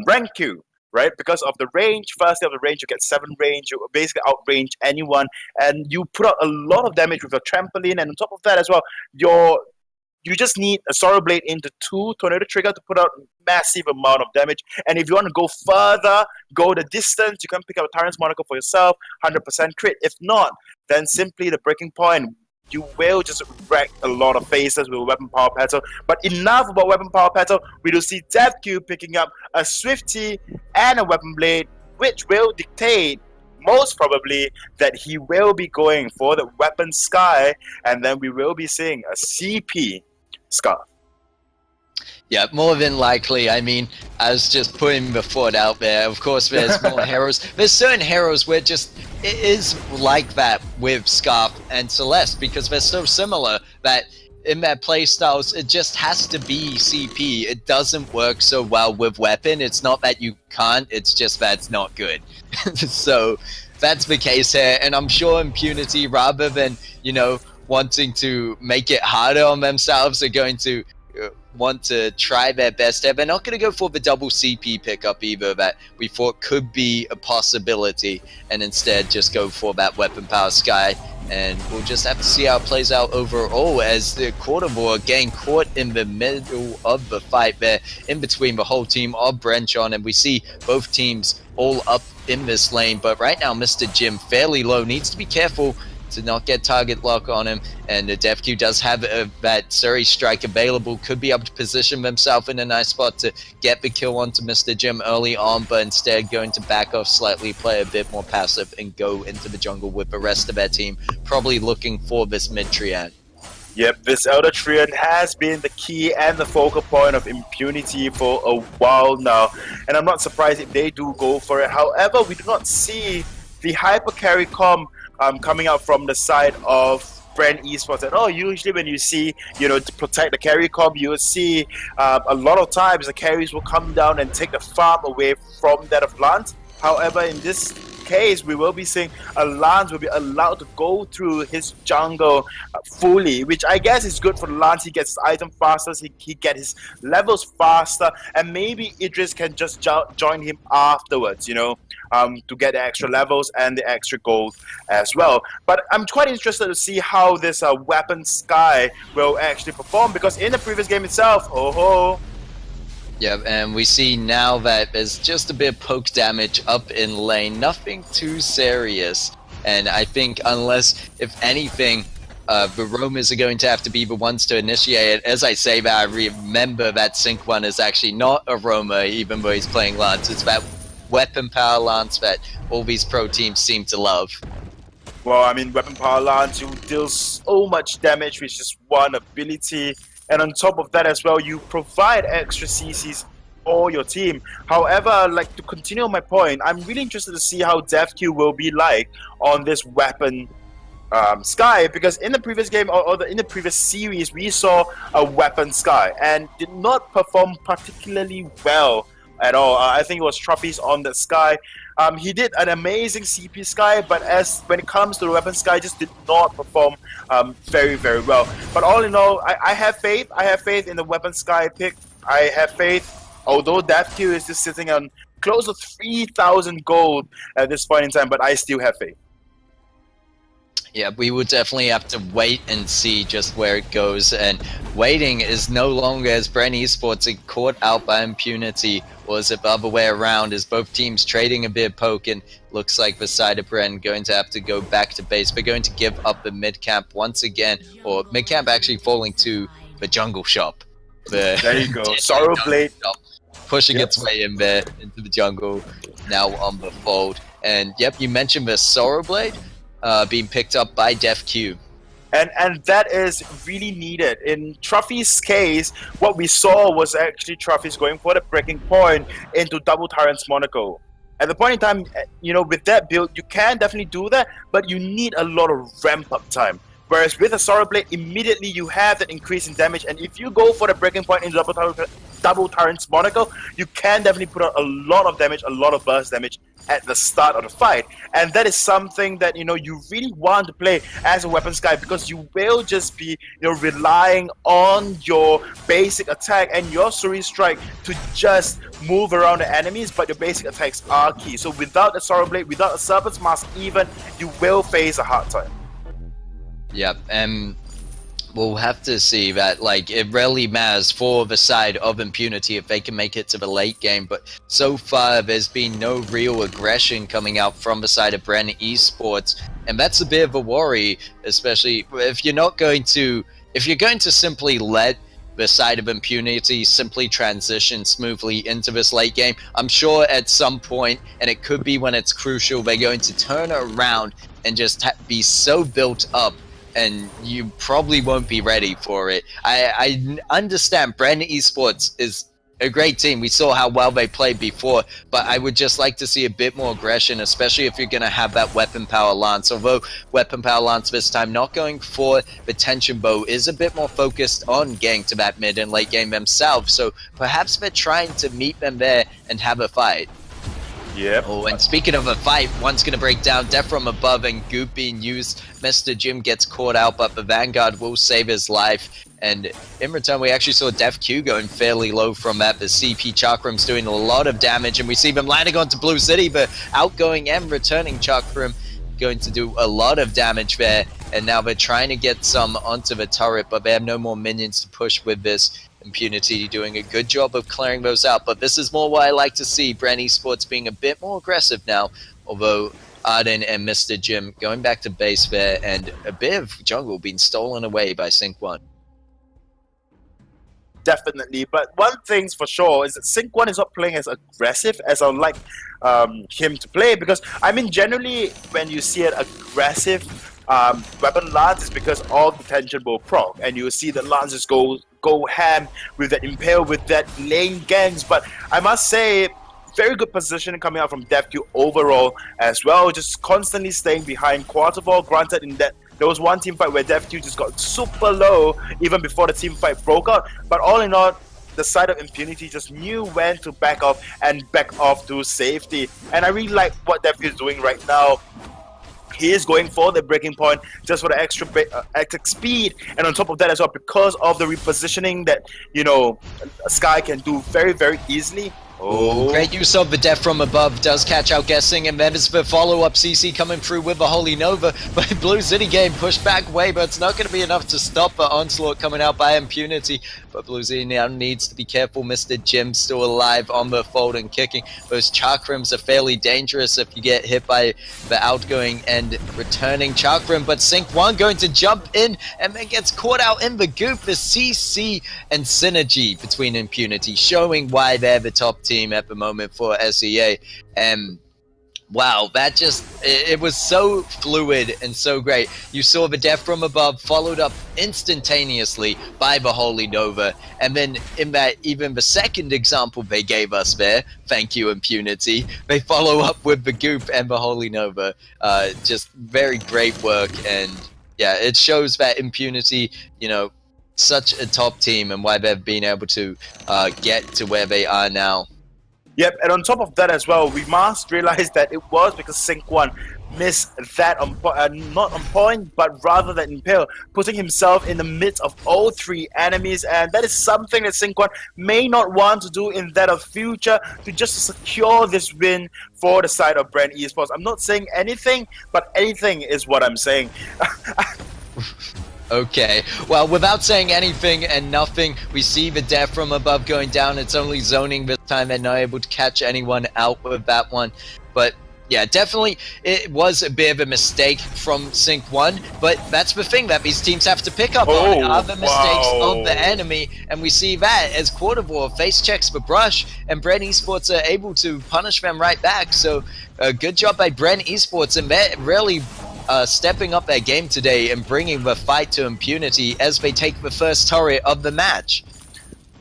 rank Q, right? Because of the range. Firstly, of the range, you get 7 range. You basically outrange anyone, and you put out a lot of damage with your trampoline. And on top of that, as well, you just need a Sorrow Blade into 2 Tornado Trigger to put out massive amount of damage. And if you want to go further, go the distance, you can pick up a Tyrant's Monocle for yourself, 100% crit. If not, then simply the breaking point. You will just wreck a lot of faces with Weapon Power Petal. But enough about Weapon Power Petal. We do see DevQ picking up a Swifty and a Weapon Blade, which will dictate most probably that he will be going for the Weapon Sky, and then we will be seeing a CP Scarf. Yeah, more than likely. I mean, I was just putting the foot out there. Of course, there's more heroes. There's certain heroes where just it is like that with Scarf and Celeste because they're so similar that in their playstyles, it just has to be CP. It doesn't work so well with weapon. It's not that you can't, it's just that it's not good. So that's the case here. And I'm sure Impunity, rather than, wanting to make it harder on themselves, are going to want to try their best there. They're not going to go for the double CP pickup either that we thought could be a possibility, and instead just go for that weapon power Sky. And we'll just have to see how it plays out overall as the quarter war getting caught in the middle of the fight there, in between the whole team of Bren, and we see both teams all up in this lane. But right now, Mr. Jim fairly low, needs to be careful to not get target lock on him, and the DevQ does have that Surrey strike available, could be able to position himself in a nice spot to get the kill onto Mr. Jim early on, but instead going to back off slightly, play a bit more passive, and go into the jungle with the rest of their team, probably looking for this mid triad. Yep, this Elder Triad has been the key and the focal point of Impunity for a while now, and I'm not surprised if they do go for it. However, we do not see the hyper carry comp coming out from the side of Bren Esports at all. Usually when you see, to protect the carry comp, you will see a lot of times the carries will come down and take the farm away from that of Lance. However, in this case, we will be seeing a Lance will be allowed to go through his jungle fully, which I guess is good for Lance. He gets his item faster, he gets his levels faster, and maybe Idris can just join him afterwards, to get the extra levels and the extra gold as well. But I'm quite interested to see how this Weapon Sky will actually perform, because in the previous game itself, yeah, and we see now that there's just a bit of poke damage up in lane, nothing too serious. And I think unless, if anything, the roamers are going to have to be the ones to initiate it. As I say that, I remember that Sync 1 is actually not a roamer, even though he's playing Lance. It's that weapon power Lance that all these pro teams seem to love. Well, I mean, weapon power Lance, you deal so much damage with just one ability. And on top of that as well, you provide extra CCs for your team. However, to continue my point, I'm really interested to see how DevQ will be like on this weapon Sky, because in the previous game in the previous series, we saw a weapon Sky and did not perform particularly well at all. I think it was trophies on the Sky. He did an amazing CP Sky, but when it comes to the weapon Sky, just did not perform very, very well. But all in all, I have faith. I have faith in the weapon Sky pick. I have faith, although DevQ is just sitting on close to 3,000 gold at this point in time, but I still have faith. Yeah, we would definitely have to wait and see just where it goes. And waiting is no longer, as Bren Esports are caught out by Impunity, or is it the other way around, as both teams trading a bit of poke, and looks like the side of Bren going to have to go back to base. They're going to give up the mid camp once again, or mid camp actually falling to the jungle shop. There you go, Sorrow Blade. Pushing its way in there into the jungle, now on the fold. And yep, you mentioned the Sorrow Blade being picked up by DevQ. And that is really needed. In Truffy's case, what we saw was actually Truffy's going for the breaking point into double Tyrant's Monaco. At the point in time, with that build, you can definitely do that, but you need a lot of ramp-up time. Whereas with a Sorrow Blade, immediately you have that increase in damage, and if you go for the breaking point into double Tyrant's Monaco, you can definitely put out a lot of damage, a lot of burst damage at the start of the fight. And that is something that, you really want to play as a weapons guy, because you will just be, relying on your basic attack and your Suri Strike to just move around the enemies, but your basic attacks are key. So without the Sorrow Blade, without a Serpent's Mask even, you will face a hard time. Yep, and we'll have to see that, it really matters for the side of Impunity if they can make it to the late game, but so far there's been no real aggression coming out from the side of Bren Esports, and that's a bit of a worry, especially if you're going to simply let the side of Impunity simply transition smoothly into this late game. I'm sure at some point, and it could be when it's crucial, they're going to turn around and just be so built up, and you probably won't be ready for it. I understand Bren Esports is a great team. We saw how well they played before, but I would just like to see a bit more aggression, especially if you're going to have that Weapon Power Lance. Although Weapon Power Lance this time not going for the Tension Bow is a bit more focused on getting to that mid and late game themselves, so perhaps they're trying to meet them there and have a fight. Yep. Oh, and speaking of a fight, one's going to break down. Death from above and Goop being used. Mr. Jim gets caught out, but the Vanguard will save his life. And in return, we actually saw Def Q going fairly low from that. The CP Chakram's doing a lot of damage, and we see them landing onto Blue City, but outgoing and returning Chakram going to do a lot of damage there. And now they're trying to get some onto the turret, but they have no more minions to push with this. Impunity doing a good job of clearing those out, but this is more what I like to see. Bren Esports being a bit more aggressive now, although Arden and Mr. Jim going back to base there, and a bit of jungle being stolen away by Sync 1. Definitely, but one thing's for sure is that Sync 1 is not playing as aggressive as I would like him to play, because generally when you see an aggressive weapon lance, it's because of the Tension Bow proc, and you will see that lances go ham with that Impale, with that lane gangs. But I must say, very good positioning coming out from DevQ overall as well, just constantly staying behind Quarterval. Granted, in that there was one team fight where DevQ just got super low even before the team fight broke out, but all in all, the side of Impunity just knew when to back off and back off to safety. And I really like what DevQ is doing right now. He is going for the breaking point just for the extra speed, and on top of that as well, because of the repositioning that Sky can do very, very easily. Oh. Great use of the Death from above does catch out guessing, and then it's the follow-up CC coming through with the Holy Nova, but Blue City game pushed back way, but it's not going to be enough to stop the onslaught coming out by Impunity. But Blue City now needs to be careful. Mr. Jim still alive on the fold and kicking. Those Chakrams are fairly dangerous if you get hit by the outgoing and returning Chakram, but Sync 1 going to jump in and then gets caught out in the goop. The CC and synergy between Impunity showing why they're the top team at the moment for SEA. And wow, that it was so fluid and so great. You saw the Death from above followed up instantaneously by the Holy Nova, and then in that, even the second example they gave us there, thank you Impunity, they follow up with the Goop and the Holy Nova. Just very great work, and yeah, it shows that Impunity, such a top team and why they've been able to get to where they are now. Yep, and on top of that as well, we must realize that it was because Sync 1 missed that not on point, but rather than Impale, putting himself in the midst of all three enemies, and that is something that Sync 1 may not want to do in that of future to just secure this win for the side of Bren Esports. I'm not saying anything, but anything is what I'm saying. Okay, well, without saying anything and nothing, we see the Death from above going down. It's only zoning this time. They're not able to catch anyone out with that one. But yeah, definitely it was a bit of a mistake from Sync 1, but that's the thing that these teams have to pick up on, are the mistakes of the enemy, and we see that as Quarterval face checks the brush, and Bren Esports are able to punish them right back. So good job by Bren Esports, and they're really stepping up their game today and bringing the fight to Impunity as they take the first turret of the match.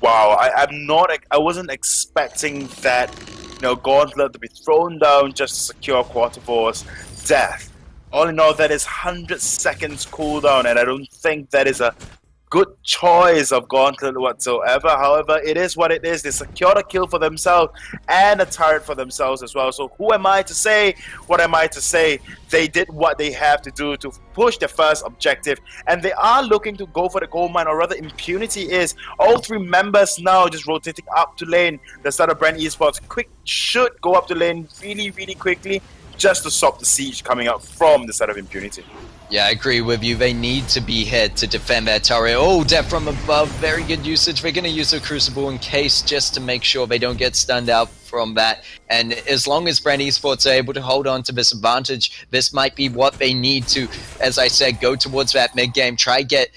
Wow, I wasn't expecting that, Gauntlet to be thrown down just to secure Quatervor's death. All in all, that is 100 seconds cooldown, and I don't think that is a good choice of Gauntlet whatsoever. However, it is what it is. They secured a kill for themselves and a turret for themselves as well. So who am I to say? What am I to say? They did what they have to do to push their first objective, and they are looking to go for the gold mine, or rather Impunity is. All 3 members now just rotating up to lane. The start of Bren Esports should go up to lane really, really quickly, just to stop the siege coming up from the side of Impunity. Yeah, I agree with you. They need to be hit to defend their turret. Oh, death from above. Very good usage. They're going to use a Crucible in case, just to make sure they don't get stunned out from that. And as long as Bren Esports are able to hold on to this advantage, this might be what they need to, as I said, go towards that mid-game, try get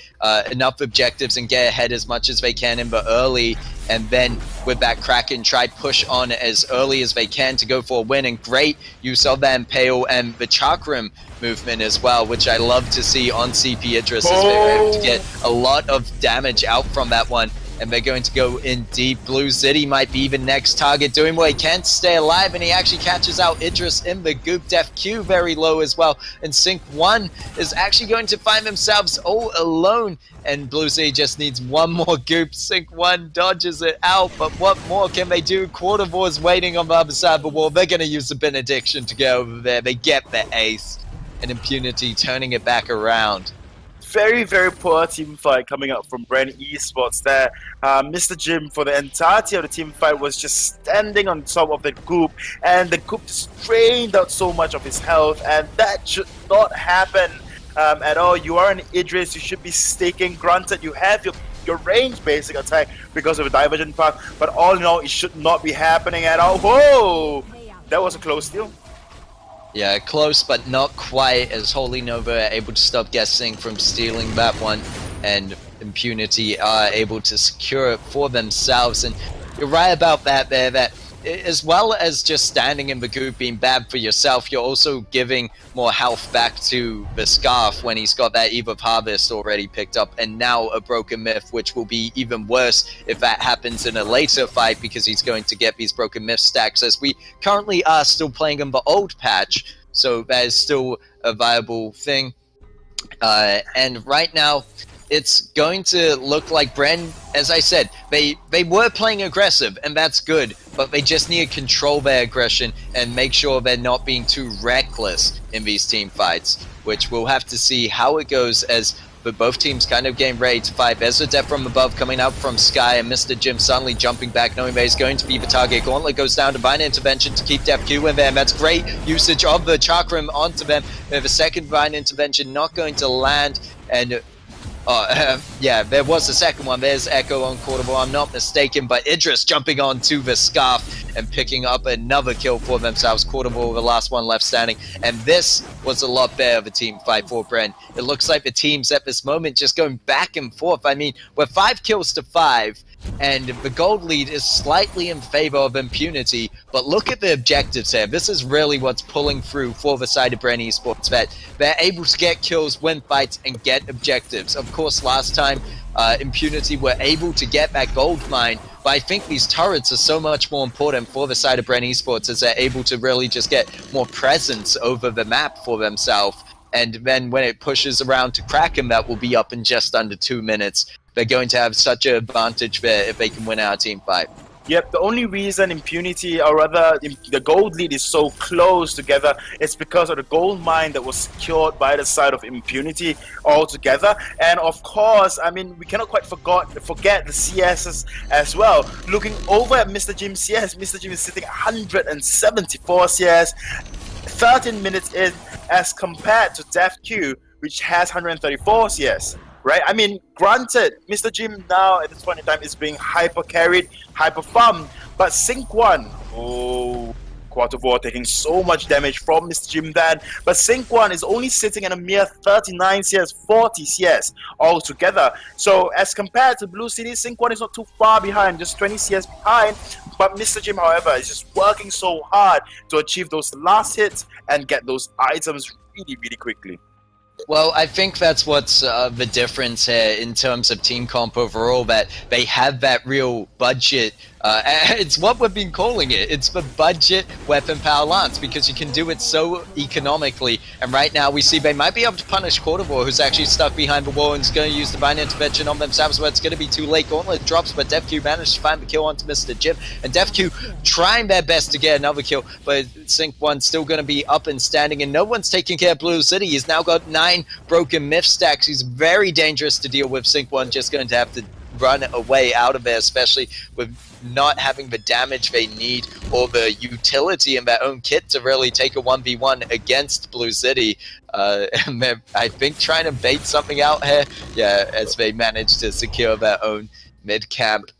enough objectives and get ahead as much as they can in the early, and then with that Kraken, try push on as early as they can to go for a win. And great use of that Impale and the Chakram movement as well, which I love to see on CP Idris, as they're able to get a lot of damage out from that one. And they're going to go in deep. Blue City might be the next target, doing what he can to stay alive, and he actually catches out Idris in the goop. Def Q very low as well, and Sync 1 is actually going to find themselves all alone, and Blue City just needs one more goop. Sync 1 dodges it out, but what more can they do? Quatervor is waiting on the other side of the wall. They're going to use the Benediction to go over there. They get the ace, and Impunity turning it back around. Very, very poor team fight coming up from Bren Esports there. Mr. Jim, for the entirety of the team fight, was just standing on top of the goop, and the goop just drained out so much of his health, and that should not happen at all. You are an Idris, you should be staking. Granted, you have your range basic attack because of a divergent path, but all in all, it should not be happening at all. Whoa! That was a close steal. Yeah, close, but not quite, as Holy Nova are able to stop Guessing from stealing that one, and Impunity are able to secure it for themselves. And you're right about that there, that as well as just standing in the goop being bad for yourself, you're also giving more health back to the Scarf when he's got that Eve of Harvest already picked up, and now a Broken Myth, which will be even worse if that happens in a later fight, because he's going to get these Broken Myth stacks, as we currently are still playing in the old patch, so that is still a viable thing. And right now, it's going to look like Bren, as I said, they were playing aggressive, and that's good, but they just need to control their aggression and make sure they're not being too reckless in these team fights, which we'll have to see how it goes, as both teams kind of getting ready to fight. There's a death from above coming out from Sky, and Mr. Jim suddenly jumping back, knowing that he's going to be the target. Gauntlet goes down, Divine Intervention to keep Def Q in there, and that's great usage of the Chakram onto them. We have a second Divine Intervention not going to land, and yeah, there was a second one. There's Echo on Quatervor, I'm not mistaken, but Idris jumping onto the Scarf and picking up another kill for themselves. Quatervor, the last one left standing, and this was a lot better of a team fight for Bren. It looks like the teams at this moment just going back and forth. I mean, we're 5 kills to 5, and the gold lead is slightly in favor of Impunity, but look at the objectives here. This is really what's pulling through for the side of Bren Esports, that they're able to get kills, win fights, and get objectives. Of course, last time Impunity were able to get that gold mine, but I think these turrets are so much more important for the side of Bren Esports, as they're able to really just get more presence over the map for themselves. And then when it pushes around to Kraken, that will be up in just under 2 minutes. They're going to have such an advantage there if they can win our team fight. Yep, the only reason Impunity, or rather the gold lead, is so close together is because of the gold mine that was secured by the side of Impunity altogether. And of course, I mean, we cannot quite forget the CSs as well. Looking over at Mr. Jim's CS, Mr. Jim is sitting at 174 CS, 13 minutes in, as compared to Def Q, which has 134 CS. Right? I mean, granted, Mr. Jim now at this point in time is being hyper carried, hyper farmed, but Sync 1, oh, Quatervor taking so much damage from Mr. Jim then, but Sync 1 is only sitting at a mere 39 CS, 40 CS altogether. So as compared to Blue City, Sync 1 is not too far behind, just 20 CS behind, but Mr. Jim, however, is just working so hard to achieve those last hits and get those items really quickly. Well, I think that's what's the difference here in terms of team comp overall, that they have that real budget. It's what we've been calling it. It's the budget weapon power lance, because you can do it so economically. And right now we see they might be able to punish Quartervore, who's actually stuck behind the wall and is going to use divine intervention on themselves, but it's going to be too late. Gauntlet drops, but DefQ managed to find the kill onto Mr. Jim. And DefQ trying their best to get another kill, but Sync1 still going to be up and standing, and no one's taking care of Blue City. He's now got 9 broken myth stacks. He's very dangerous to deal with. Sync1 just going to have to run away out of there, especially with not having the damage they need or the utility in their own kit to really take a 1v1 against Blue City. And they're, I think, trying to bait something out here. Yeah, as they manage to secure their own mid camp.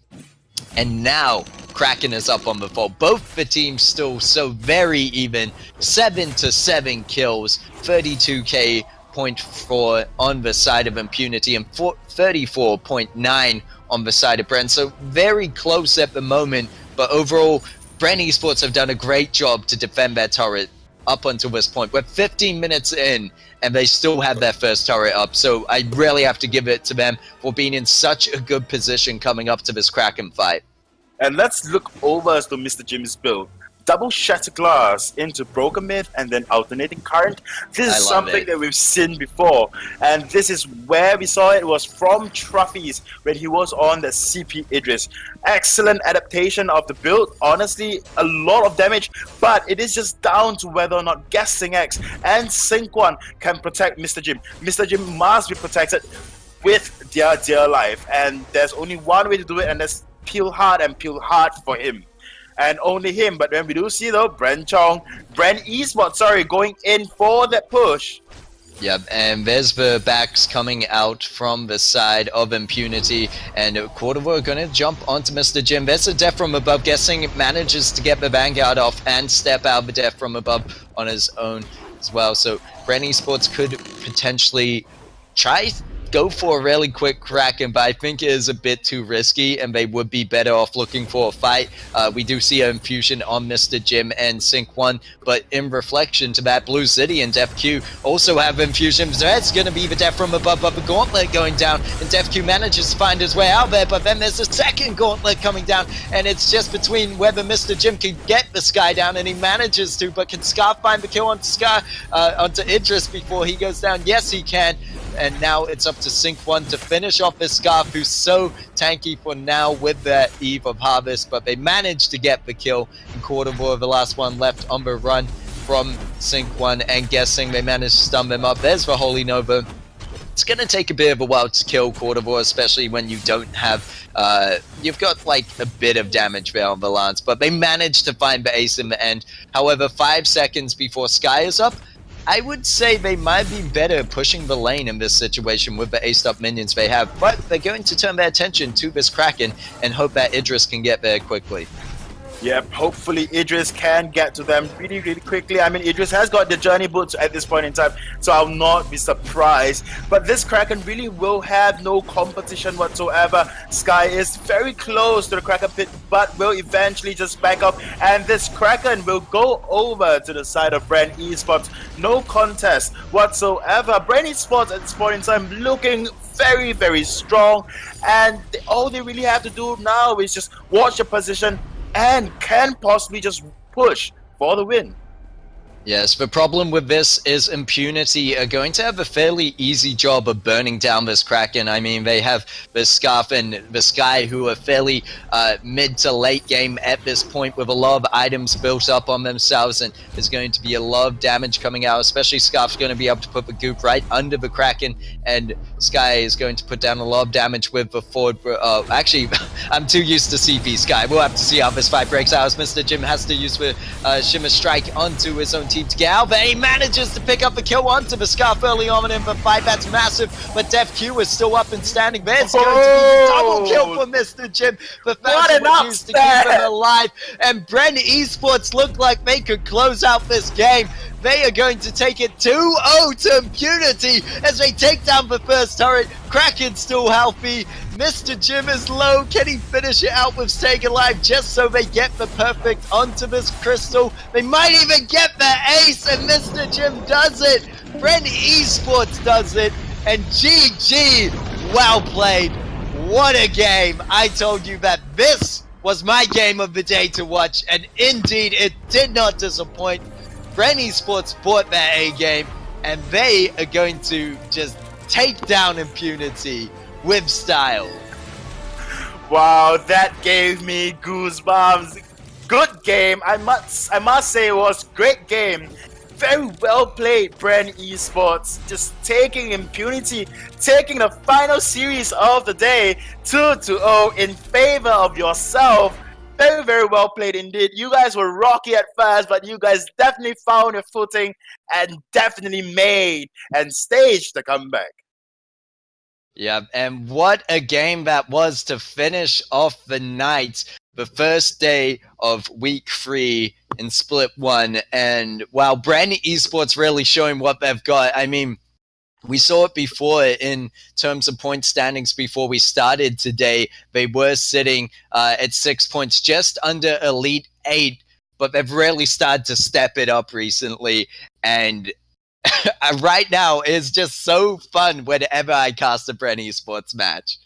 And now Kraken is up on the fall. Both the teams still so very even. 7-7 kills, 32k 0.4 on the side of Impunity and 34.9 on the side of Bren. So very close at the moment, but overall, Bren Esports have done a great job to defend their turret up until this point. We're 15 minutes in, and they still have their first turret up. So I really have to give it to them for being in such a good position coming up to this Kraken fight. And let's look over to Mr. Jim's build. Double Shatter Glass into Broken Myth and then Alternating Current. This is something that we've seen before. And this is where we saw it was from Trophies when he was on the CP Idris. Excellent adaptation of the build. Honestly, a lot of damage, but it is just down to whether or not Guessing X and Sync1 can protect Mr. Jim. Mr. Jim must be protected with their dear life. And there's only one way to do it, and that's peel hard and peel hard for him. And only him. But when we do see though, Bren Esports, going in for that push. Yep, and there's the backs coming out from the side of Impunity, and Quartervore going to jump onto Mr. Jim. There's a death from above. Guessing manages to get the Vanguard off and step out the death from above on his own as well. So Bren Esports could potentially go for a really quick Kraken, but I think it is a bit too risky, and they would be better off looking for a fight. We do see an infusion on Mr. Jim and Sync1, but in reflection to that, Blue City and DefQ also have infusions. That's going to be the death from above, but the Gauntlet going down, and DefQ manages to find his way out there, but then there's a second Gauntlet coming down, and it's just between whether Mr. Jim can get the Sky down, and he manages to, but can Scar find the kill onto Idris before he goes down? Yes, he can. And now it's up to Sync1 to finish off this Scarf, who's so tanky for now with their Eve of Harvest, but they managed to get the kill. And Quartervore, the last one left on the run from Sync1, and Guessing they managed to stun them up. There's the Holy Nova. It's going to take a bit of a while to kill Quartervore, especially when you don't have, you've got like a bit of damage there on the lance, but they managed to find the ace in the end. However, 5 seconds before Sky is up, I would say they might be better pushing the lane in this situation with the aced up minions they have, but they're going to turn their attention to this Kraken and hope that Idris can get there quickly. Yep, hopefully Idris can get to them really quickly. I mean, Idris has got the journey boots at this point in time, so I'll not be surprised. But this Kraken really will have no competition whatsoever. Sky is very close to the Kraken pit, but will eventually just back up. And this Kraken will go over to the side of Bren Esports. No contest whatsoever. Bren Esports at this point in time looking very strong. And all they really have to do now is just watch the position and can possibly just push for the win. Yes, the problem with this is Impunity are going to have a fairly easy job of burning down this Kraken. I mean, they have the Scarf and the Sky, who are fairly mid to late game at this point, with a lot of items built up on themselves, and there's going to be a lot of damage coming out, especially Scarf's going to be able to put the goop right under the Kraken, and Sky is going to put down a lot of damage with the forward. Actually, I'm too used to CP Sky. We'll have to see how this fight breaks out, as Mr. Jim has to use the Shimmer Strike onto his own team to get out, but he manages to pick up the kill onto the Scarf early on in the fight. That's massive, but DefQ is still up and standing. There's going to be a double kill for Mr. Jim. The Phantom was used to keep him alive, and Bren Esports look like they could close out this game. They are going to take it 2-0 to Impunity as they take down the first turret. Kraken's still healthy. Mr. Jim is low. Can he finish it out with staying alive just so they get the perfect onto this crystal? They might even get the ace, and Mr. Jim does it. Bren Esports does it, and GG, well played. What a game. I told you that this was my game of the day to watch, and indeed it did not disappoint. Bren Esports bought their A game, and they are going to just take down Impunity with style. Wow, that gave me goosebumps. Good game. I must say it was great game. Very well played, Bren Esports. Just taking Impunity, taking the final series of the day 2-0 in favor of yourself. Very, very well played indeed. You guys were rocky at first, but you guys definitely found your footing and definitely made and staged the comeback. Yeah, and what a game that was to finish off the night, the first day of week 3 in Split 1. And wow, Bren Esports really showing what they've got. I mean, we saw it before in terms of point standings before we started today. They were sitting at 6 points, just under Elite 8, but they've really started to step it up recently. And right now, it's just so fun whenever I cast a Bren Esports match.